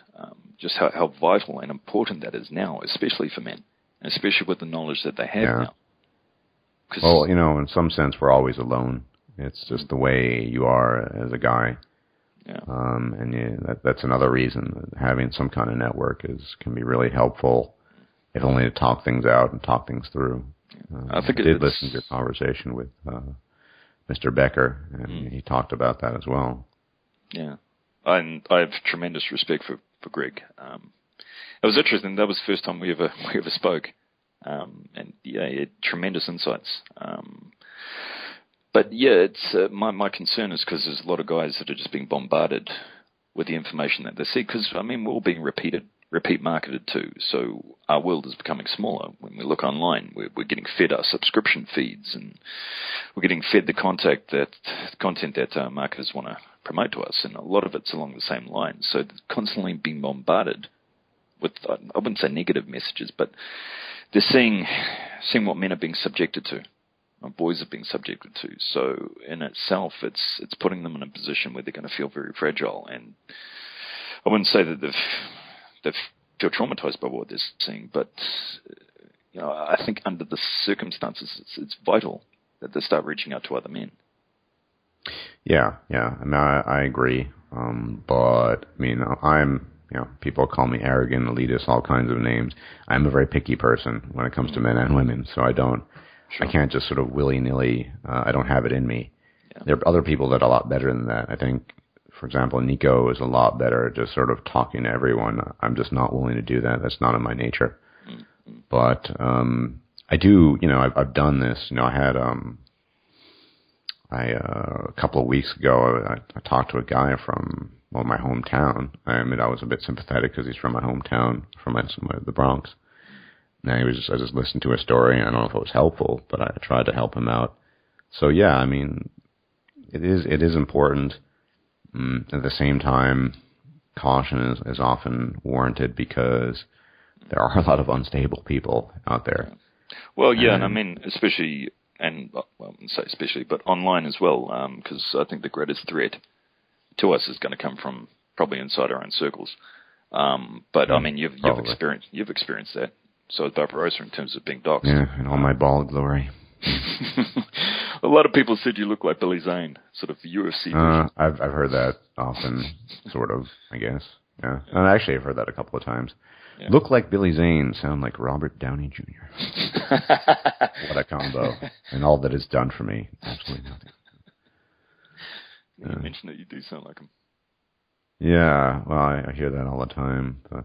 Speaker 2: Just how vital and important that is now, especially for men, and especially with the knowledge that they have now.
Speaker 1: Well, in some sense, we're always alone. It's just the way you are as a guy. Yeah. That's another reason having some kind of network can be really helpful, if only to talk things out and talk things through. I did listen to your conversation with Mr. Becker, and he talked about that as well. Yeah.
Speaker 2: And I have tremendous respect for Greg. It was interesting. That was the first time we ever spoke. And yeah, he had tremendous insights. But yeah, it's my concern is because there's a lot of guys that are just being bombarded with the information that they see. Because we're all being repeat marketed too. So our world is becoming smaller. When we look online, we're getting fed our subscription feeds, and we're getting fed the content that marketers want to promote to us, and a lot of it's along the same lines. So constantly being bombarded with, I wouldn't say negative messages, but they're seeing what men are being subjected to, or boys are being subjected to. So in itself, it's putting them in a position where they're going to feel very fragile. And I wouldn't say that they feel traumatized by what they're seeing, but I think under the circumstances, it's vital that they start reaching out to other men.
Speaker 1: Yeah. I agree. But I'm. People call me arrogant, elitist, all kinds of names. I'm a very picky person when it comes to men and women, so I can't just sort of willy-nilly, I don't have it in me. Yeah. There are other people that are a lot better than that. I think, for example, Nico is a lot better at just sort of talking to everyone. I'm just not willing to do that. That's not in my nature. Mm-hmm. But I do, I've done this. I had a couple of weeks ago, I talked to a guy from my hometown. I was a bit sympathetic because he's from my hometown, from the Bronx. And I just listened to a story, and I don't know if it was helpful, but I tried to help him out. So yeah, it is important. At the same time, caution is often warranted because there are a lot of unstable people out there.
Speaker 2: Well, yeah, and especially, and well, I wouldn't say especially, but online as well, because I think the greatest threat to us is going to come from probably inside our own circles. But you've experienced that. So is Barbarossa in terms of being doxxed.
Speaker 1: Yeah, in all my bald glory.
Speaker 2: A lot of people said you look like Billy Zane, sort of UFC.
Speaker 1: I've heard that often, sort of, I guess. Yeah. And actually, I've heard that a couple of times. Yeah. Look like Billy Zane, sound like Robert Downey Jr. What a combo. And all that is done for me. Absolutely nothing.
Speaker 2: You mentioned that you do sound like him.
Speaker 1: Yeah, well, I hear that all the time, but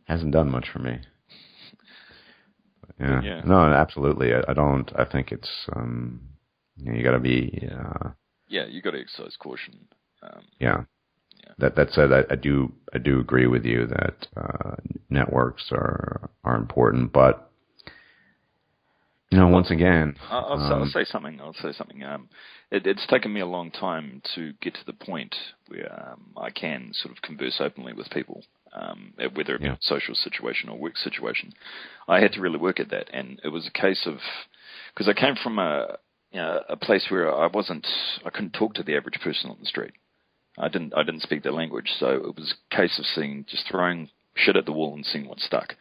Speaker 1: hasn't done much for me. But, yeah. No, absolutely. I think it's, you got to be.
Speaker 2: You got to exercise caution.
Speaker 1: That said, I do agree with you that networks are important, but once again,
Speaker 2: I'll say something. It's taken me a long time to get to the point where I can sort of converse openly with people, whether it be a social situation or work situation. I had to really work at that, and it was a case of, because I came from a place where I couldn't talk to the average person on the street. I didn't speak their language, so it was a case of just throwing shit at the wall and seeing what stuck.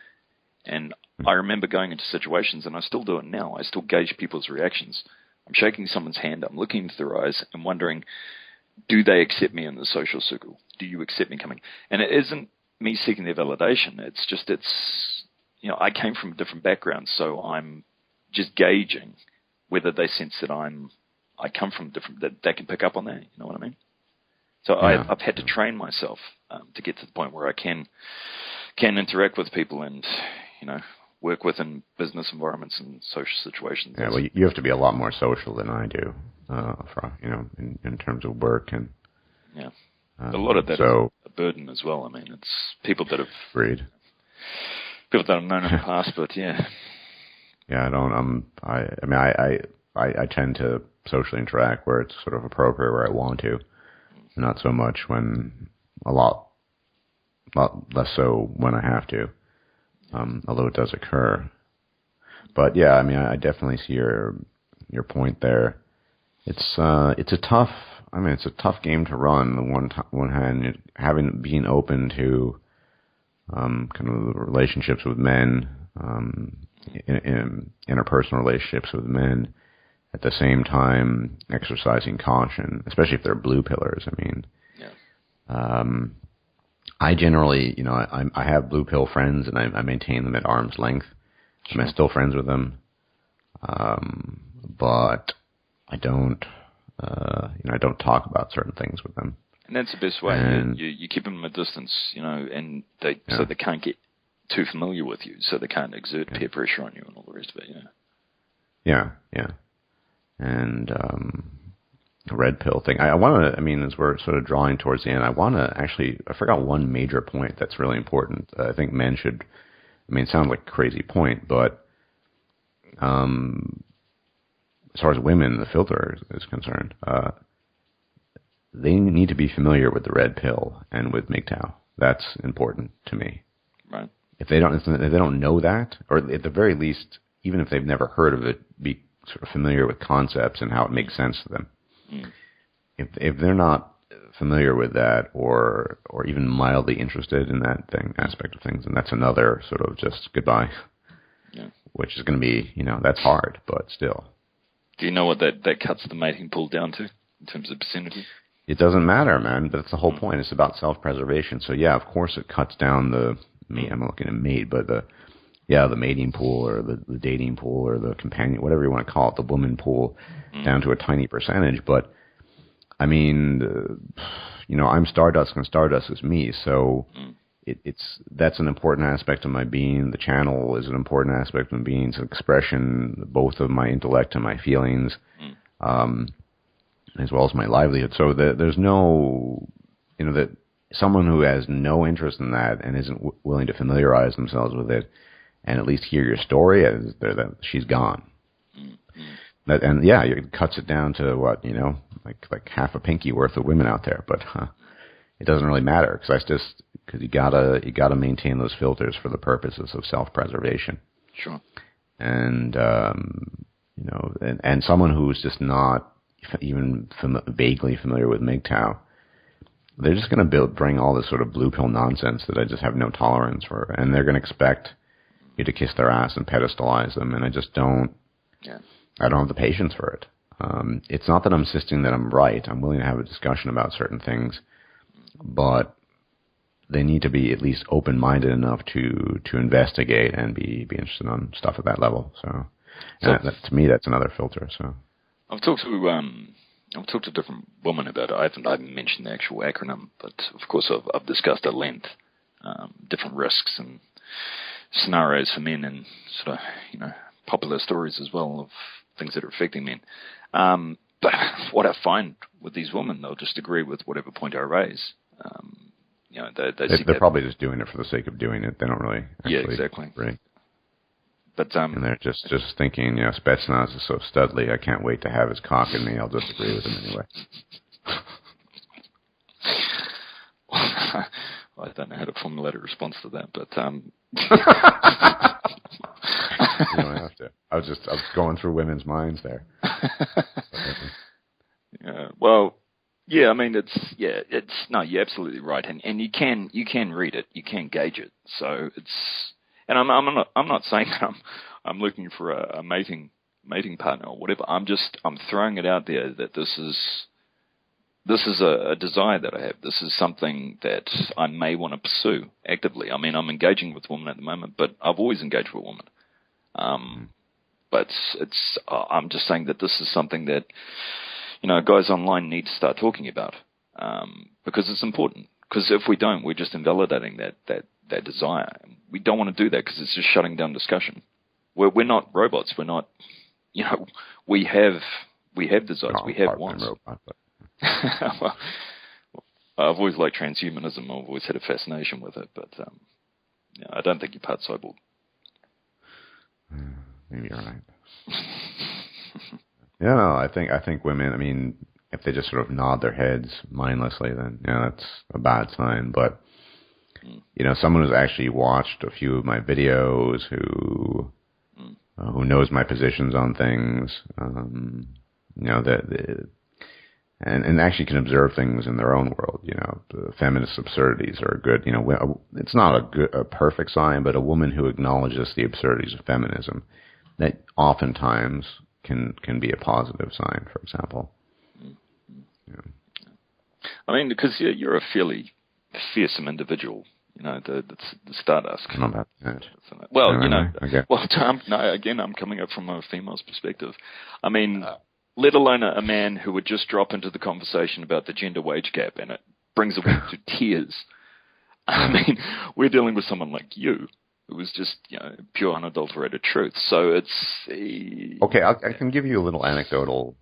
Speaker 2: And I remember going into situations, and I still do it now. I still gauge people's reactions. I'm shaking someone's hand. I'm looking into their eyes and wondering, do they accept me in the social circle? Do you accept me coming? And it isn't me seeking their validation. It's just, I came from a different background, so I'm just gauging whether they sense that I come from different, that they can pick up on that. You know what I mean? So I've had to train myself to get to the point where I can interact with people and, work within business environments and social situations.
Speaker 1: Yeah, well, you have to be a lot more social than I do, in terms of work and.
Speaker 2: Yeah, a lot of that is a burden as well. It's people that have
Speaker 1: agreed.
Speaker 2: People that I've known in the past, but yeah.
Speaker 1: Yeah, I don't. I tend to socially interact where it's sort of appropriate, where I want to, not so much when a lot less so when I have to, although it does occur. But yeah, I mean, I definitely see your point there. It's a tough game to run. On one hand, being open to kind of relationships with men, in interpersonal relationships with men, at the same time exercising caution, especially if they're blue pillars. I mean, I generally, I have blue pill friends, and I maintain them at arm's length. Sure. I'm still friends with them, but I don't, I don't talk about certain things with them.
Speaker 2: And that's the best way. You keep them at a distance, and so they can't get too familiar with you, so they can't exert peer pressure on you and all the rest of it. Yeah.
Speaker 1: And the red pill thing. I want to. I mean, as we're sort of drawing towards the end, I want to actually. I forgot one major point that's really important. I think men should. I mean, it sounds like a crazy point, but as far as women, the filter is concerned, they need to be familiar with the red pill and with MGTOW. That's important to me.
Speaker 2: Right.
Speaker 1: If they don't know that, or at the very least, even if they've never heard of it, be sort of familiar with concepts and how it makes sense to them. Mm. If they're not familiar with that, or even mildly interested in that aspect of things, and that's another sort of just goodbye. Yeah. Which is going to be, that's hard, but still.
Speaker 2: Do you know what that cuts the mating pool down to in terms of percentage?
Speaker 1: It doesn't matter, man. But that's the whole point. It's about self-preservation. So yeah, of course, it cuts down I'm looking at mate, but the mating pool or the dating pool or the companion, whatever you want to call it, the woman pool, down to a tiny percentage. But I mean, I'm Stardusk and Stardusk is me. So that's an important aspect of my being. The channel is an important aspect of my being. It's an expression both of my intellect and my feelings, as well as my livelihood. So there's no, that someone who has no interest in that and isn't willing to familiarize themselves with it and at least hear your story, she's gone. It cuts it down to what, like half a pinky worth of women out there, but it doesn't really matter because you gotta maintain those filters for the purposes of self-preservation.
Speaker 2: Sure.
Speaker 1: And and someone who's just not even vaguely familiar with MGTOW, they're just going to bring all this sort of blue pill nonsense that I just have no tolerance for, and they're going to expect you to kiss their ass and pedestalize them, and I just don't. Yeah. I don't have the patience for it. It's not that I'm insisting that I'm right. I'm willing to have a discussion about certain things, but they need to be at least open-minded enough to investigate and be interested on stuff at that level. So to me, that's another filter. So
Speaker 2: I've talked to different women about it. I haven't mentioned the actual acronym, but of course I've discussed at length different risks and scenarios for men and sort of, popular stories as well of things that are affecting men. But what I find with these women, they'll just agree with whatever point I raise.
Speaker 1: They're probably just doing it for the sake of doing it. They don't really actually
Speaker 2: exactly.
Speaker 1: Agree.
Speaker 2: But
Speaker 1: and they're just thinking, Spetsnaz is so studly, I can't wait to have his cock in me. I'll just agree with him anyway.
Speaker 2: Well, I don't know how to formulate a response to that, but
Speaker 1: you don't have to. I was going through women's minds there.
Speaker 2: Well, yeah, I mean, you're absolutely right, and you can read it, you can gauge it. So and I'm not saying that I'm looking for a mating partner or whatever. I'm throwing it out there that this is a desire that I have. This is something that I may want to pursue actively. I mean, I'm engaging with women at the moment, but I've always engaged with women. But I'm just saying that this is something that, guys online need to start talking about, because it's important. Because if we don't, we're just invalidating that desire. We don't want to do that because it's just shutting down discussion. We're not robots. We're not, we have desires. We have wants. Well, I've always liked transhumanism. I've always had a fascination with it, but I don't think you're part cyborg.
Speaker 1: Maybe you're right. Yeah, no, I think women. I mean, if they just sort of nod their heads mindlessly, then that's a bad sign. But someone who's actually watched a few of my videos, who knows my positions on things, that and actually can observe things in their own world. The feminist absurdities are good. It's not a perfect sign, but a woman who acknowledges the absurdities of feminism, that oftentimes can be a positive sign, for example.
Speaker 2: I mean, because you're a fairly fearsome individual, the Stardusk.
Speaker 1: I don't know about that.
Speaker 2: Well,
Speaker 1: Okay.
Speaker 2: well, I'm coming up from a female's perspective. I mean, let alone a man who would just drop into the conversation about the gender wage gap, and it brings a woman to tears. I mean, we're dealing with someone like you. It was just, pure unadulterated truth. So it's...
Speaker 1: Okay, I can give you a little anecdotal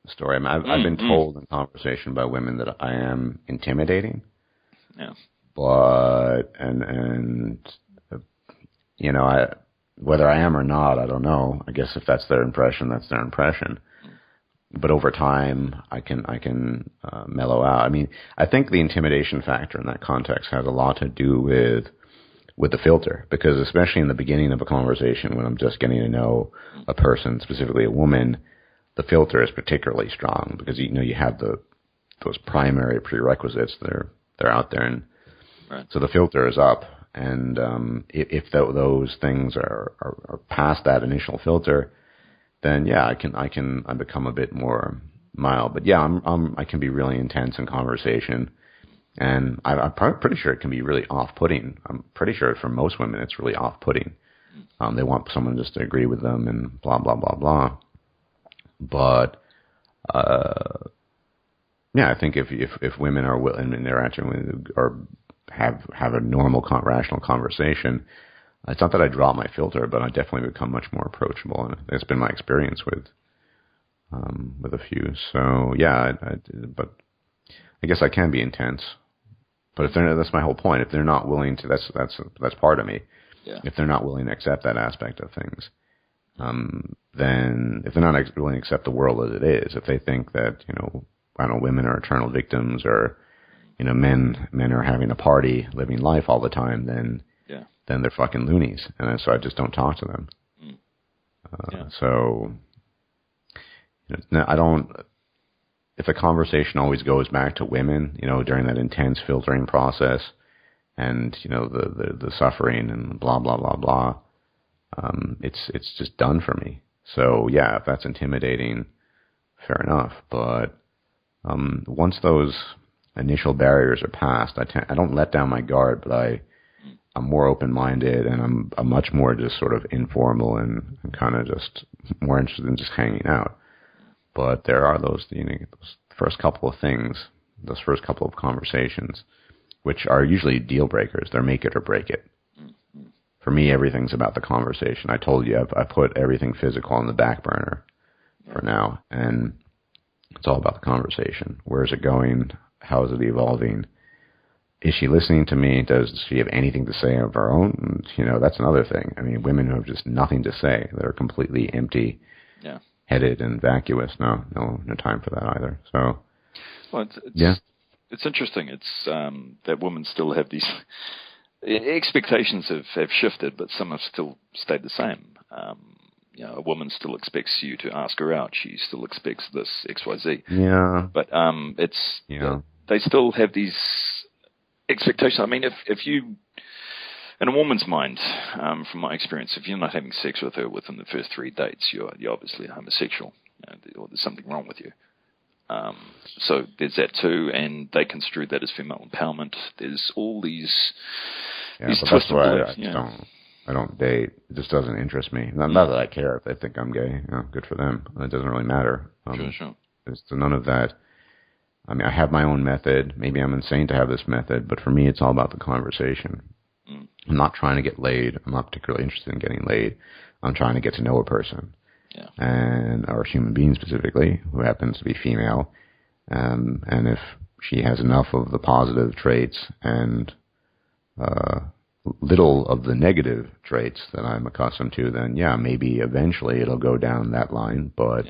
Speaker 1: story. I mean, I've been told in conversation by women that I am intimidating.
Speaker 2: Yeah.
Speaker 1: But, whether I am or not, I don't know. I guess if that's their impression, that's their impression. But over time, I can mellow out. I mean, I think the intimidation factor in that context has a lot to do with the filter, because especially in the beginning of a conversation, when I'm just getting to know a person, specifically a woman, the filter is particularly strong because you have those primary prerequisites that are out there, and
Speaker 2: right.
Speaker 1: So the filter is up, and if those things are past that initial filter, then I become a bit more mild. But I can be really intense in conversation. And I'm pretty sure it can be really off-putting. I'm pretty sure for most women it's really off-putting. They want someone just to agree with them and blah, blah, blah, blah. But, I think if women are willing and they're actually or have a normal, rational conversation, it's not that I drop my filter, but I definitely become much more approachable. And it's been my experience with a few. So, but I guess I can be intense. But that's my whole point. If they're not willing to, that's part of me.
Speaker 2: Yeah.
Speaker 1: If they're not willing to accept that aspect of things, then if they're not willing to accept the world as it is, if they think that women are eternal victims, or men are having a party, living life all the time, then they're fucking loonies, and so I just don't talk to them. So I don't. If the conversation always goes back to women, during that intense filtering process, and the suffering and blah blah blah blah, it's just done for me. So if that's intimidating, fair enough. But once those initial barriers are passed, I don't let down my guard, but I'm more open-minded, and I'm much more just sort of informal and kind of just more interested in just hanging out. But there are those first couple of things, those first couple of conversations, which are usually deal breakers. They're make it or break it. For me, everything's about the conversation. I told you I put everything physical on the back burner for now, and it's all about the conversation. Where is it going? How is it evolving? Is she listening to me? Does she have anything to say of her own? That's another thing. I mean, women who have just nothing to say, that are completely empty.
Speaker 2: Yeah.
Speaker 1: Headed and vacuous. No time for that either. So,
Speaker 2: well, it's interesting. It's that women still have these expectations have shifted, but some have still stayed the same. A woman still expects you to ask her out. She still expects this XYZ.
Speaker 1: Yeah.
Speaker 2: But they still have these expectations. I mean, if you, in a woman's mind, from my experience, if you're not having sex with her within the first 3 dates, you're obviously homosexual, or there's something wrong with you. So there's that too, and they construe that as female empowerment. There's all these twisted beliefs.
Speaker 1: I don't date. It just doesn't interest me. Not that I care if they think I'm gay. Good for them. It doesn't really matter.
Speaker 2: Sure.
Speaker 1: There's none of that. I mean, I have my own method. Maybe I'm insane to have this method, but for me, it's all about the conversation. I'm not trying to get laid. I'm not particularly interested in getting laid. I'm trying to get to know a person, or a human being specifically, who happens to be female. And if she has enough of the positive traits and little of the negative traits that I'm accustomed to, then maybe eventually it'll go down that line. But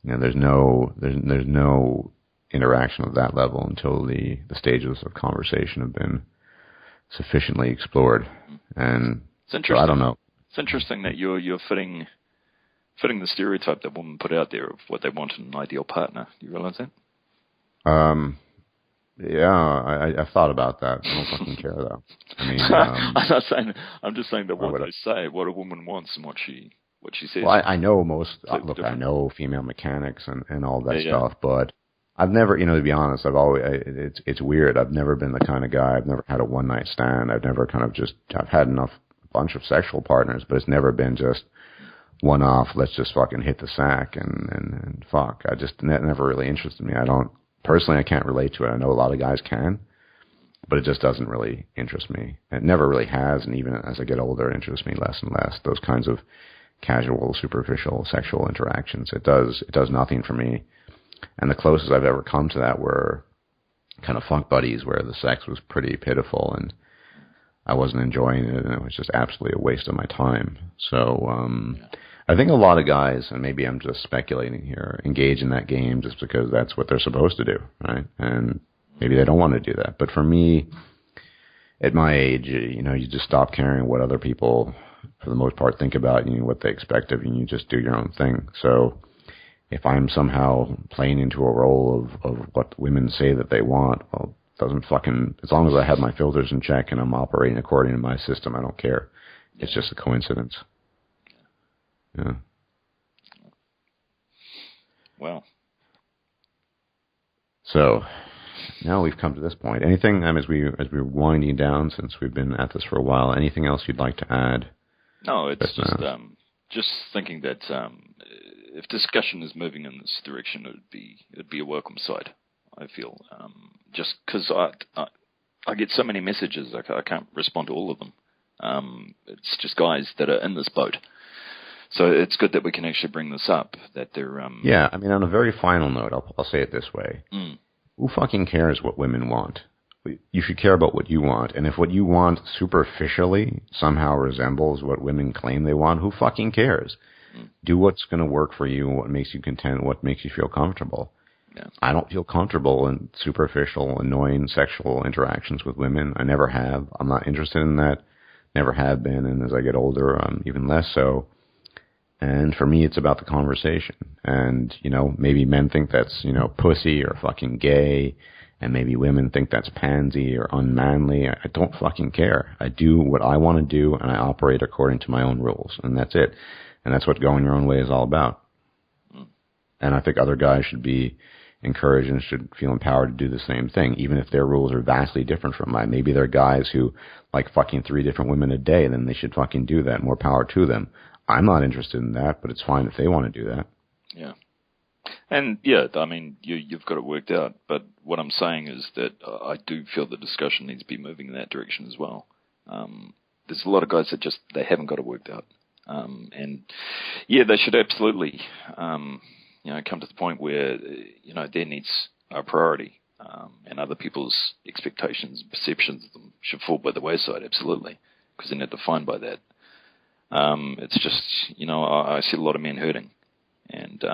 Speaker 1: there's no interaction of that level until the stages of conversation have been sufficiently explored. And
Speaker 2: it's interesting.
Speaker 1: So I don't know.
Speaker 2: It's interesting that you're fitting the stereotype that women put out there of what they want in an ideal partner. Do you realize that?
Speaker 1: Yeah, I've thought about that. I don't fucking care though. I mean,
Speaker 2: I'm not saying. I'm just saying that what they say, what a woman wants, and what she says.
Speaker 1: Well, I know most. Look, I know female mechanics and all that stuff, but I've never, to be honest, it's weird. I've never been the kind of guy. I've never had a one night stand. I've never I've had a bunch of sexual partners, but it's never been just one off. Let's just fucking hit the sack and fuck. Never really interested me. Personally, I can't relate to it. I know a lot of guys can, but it just doesn't really interest me. It never really has, and even as I get older, it interests me less and less. Those kinds of casual, superficial sexual interactions. It does nothing for me. And the closest I've ever come to that were kind of funk buddies where the sex was pretty pitiful and I wasn't enjoying it, and it was just absolutely a waste of my time. So I think a lot of guys, and maybe I'm just speculating here, engage in that game just because that's what they're supposed to do, right? And maybe they don't want to do that. But for me, at my age, you just stop caring what other people, for the most part, think about you, what they expect of you, and you just do your own thing. So if I'm somehow playing into a role of what women say that they want, well, as long as I have my filters in check and I'm operating according to my system, I don't care. It's just a coincidence. Yeah.
Speaker 2: Well.
Speaker 1: So now we've come to this point. Anything, as we're winding down, since we've been at this for a while, anything else you'd like to add?
Speaker 2: No, it's just thinking that if discussion is moving in this direction, it'd be a welcome sight. I feel just because I get so many messages, I can't respond to all of them. It's just guys that are in this boat. So it's good that we can actually bring this up. That they're
Speaker 1: yeah. I mean, on a very final note, I'll say it this way: Who fucking cares what women want? You should care about what you want. And if what you want superficially somehow resembles what women claim they want, who fucking cares? Do what's going to work for you, what makes you content, what makes you feel comfortable. Yeah. I don't feel comfortable in superficial, annoying sexual interactions with women. I never have. I'm not interested in that. Never have been. And as I get older, even less so. And for me, it's about the conversation. And, maybe men think that's, pussy or fucking gay. And maybe women think that's pansy or unmanly. I don't fucking care. I do what I want to do, and I operate according to my own rules. And that's it. And that's what going your own way is all about. And I think other guys should be encouraged and should feel empowered to do the same thing, even if their rules are vastly different from mine. Maybe they're guys who like fucking 3 different women a day, then they should fucking do that. More power to them. I'm not interested in that, but it's fine if they want to do that.
Speaker 2: Yeah. And yeah, I mean, you've got it worked out. But what I'm saying is that I do feel the discussion needs to be moving in that direction as well. There's a lot of guys that they haven't got it worked out. And yeah, they should absolutely, come to the point where, their needs are a priority, and other people's expectations and perceptions of them should fall by the wayside, absolutely, because they're not defined by that. It's just, I see a lot of men hurting, and,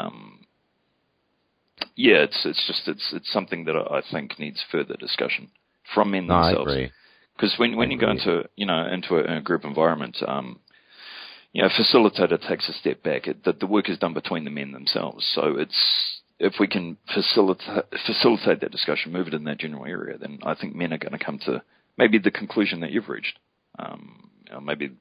Speaker 2: it's something that I think needs further discussion from men themselves.
Speaker 1: I agree.
Speaker 2: Because when you go into a group environment, facilitator takes a step back. The work is done between the men themselves. So if we can facilitate that discussion, move it in that general area, then I think men are going to come to maybe the conclusion that you've reached. Maybe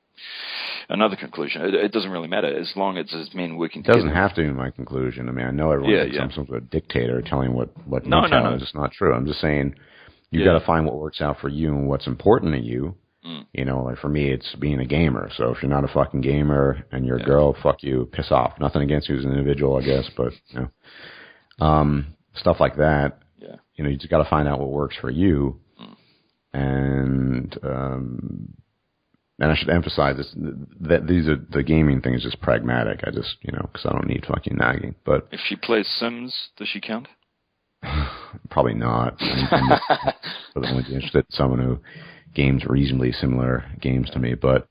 Speaker 2: another conclusion. It doesn't really matter as long as it's men working together.
Speaker 1: It doesn't have to be my conclusion. I mean, I know everyone's some sort of dictator telling what
Speaker 2: no.
Speaker 1: It's just not true. I'm just saying you've got to find what works out for you and what's important to you. Like for me, it's being a gamer. So if you're not a fucking gamer and you're a girl, fuck you, piss off. Nothing against you as an individual, I guess, but stuff like that. Yeah. You just got to find out what works for you. And I should emphasize this, that the gaming thing is just pragmatic. I just, because I don't need fucking nagging. But
Speaker 2: if she plays Sims, does she count?
Speaker 1: Probably not. I'm really interested in someone who games reasonably similar games to me, but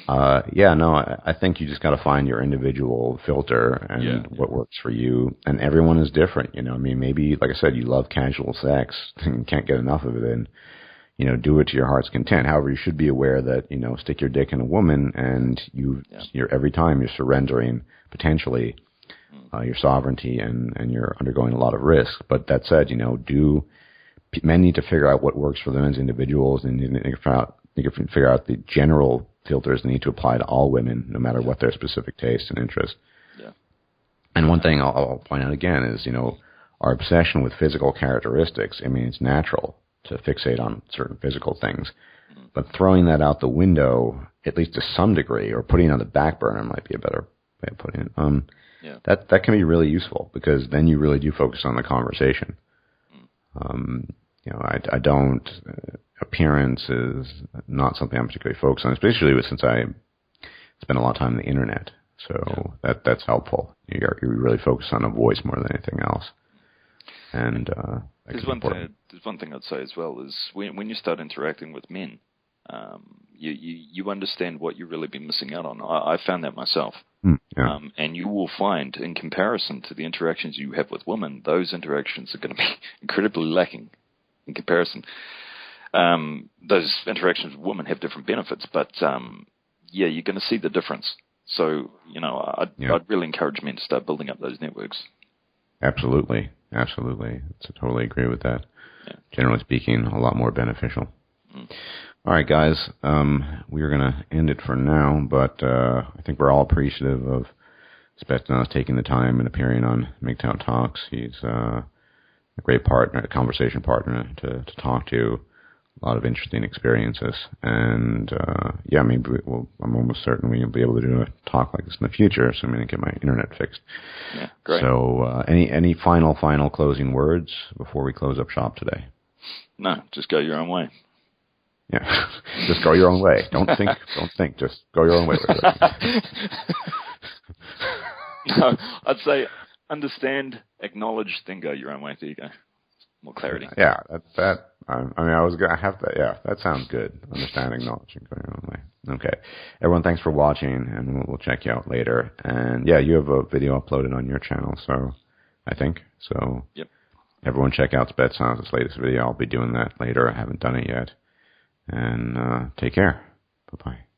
Speaker 1: Yeah, no, I think you just got to find your individual filter and what works for you. And everyone is different, I mean, maybe, like I said, you love casual sex and can't get enough of it, and do it to your heart's content. However, you should be aware that stick your dick in a woman, and you're every time you're surrendering potentially your sovereignty, and you're undergoing a lot of risk. But that said, men need to figure out what works for them as individuals, and need to figure out the general filters they need to apply to all women, no matter what their specific taste and interest. Yeah. And one thing I'll point out again is, our obsession with physical characteristics. I mean, it's natural to fixate on certain physical things, but throwing that out the window, at least to some degree, or putting it on the back burner might be a better way of putting it. That can be really useful, because then you really do focus on the conversation. I don't. Appearance is not something I'm particularly focused on, especially since I spend a lot of time on the internet. So that's helpful. You really focus on a voice more than anything else. And
Speaker 2: there's one thing I'd say as well is when you start interacting with men, you understand what you've really been missing out on. I found that myself. And you will find, in comparison to the interactions you have with women, those interactions are going to be incredibly lacking in comparison. Those interactions with women have different benefits, but you're going to see the difference. So, I'd really encourage men to start building up those networks.
Speaker 1: Absolutely. I totally agree with that. Yeah. Generally speaking, a lot more beneficial. All right, guys, we are going to end it for now, but I think we're all appreciative of Spetsnaz taking the time and appearing on MGTOW Talks. He's a great partner, a conversation partner to talk to. A lot of interesting experiences, and maybe I'm almost certain we'll be able to do a talk like this in the future, assuming I get my internet fixed.
Speaker 2: Yeah, great.
Speaker 1: So, any final closing words before we close up shop today?
Speaker 2: No, just go your own way.
Speaker 1: Yeah, just go your own way. Don't think. Just go your own way.
Speaker 2: No, I'd say understand, acknowledge, then go your own way. There you go. More clarity.
Speaker 1: Yeah, that. I was gonna have that. Yeah, that sounds good. Understand, acknowledge, and go your own way. Okay, everyone, thanks for watching, and we'll check you out later. And you have a video uploaded on your channel, so I think so.
Speaker 2: Yep.
Speaker 1: Everyone, check out Spetsnaz's latest video. I'll be doing that later. I haven't done it yet. And take care. Bye bye.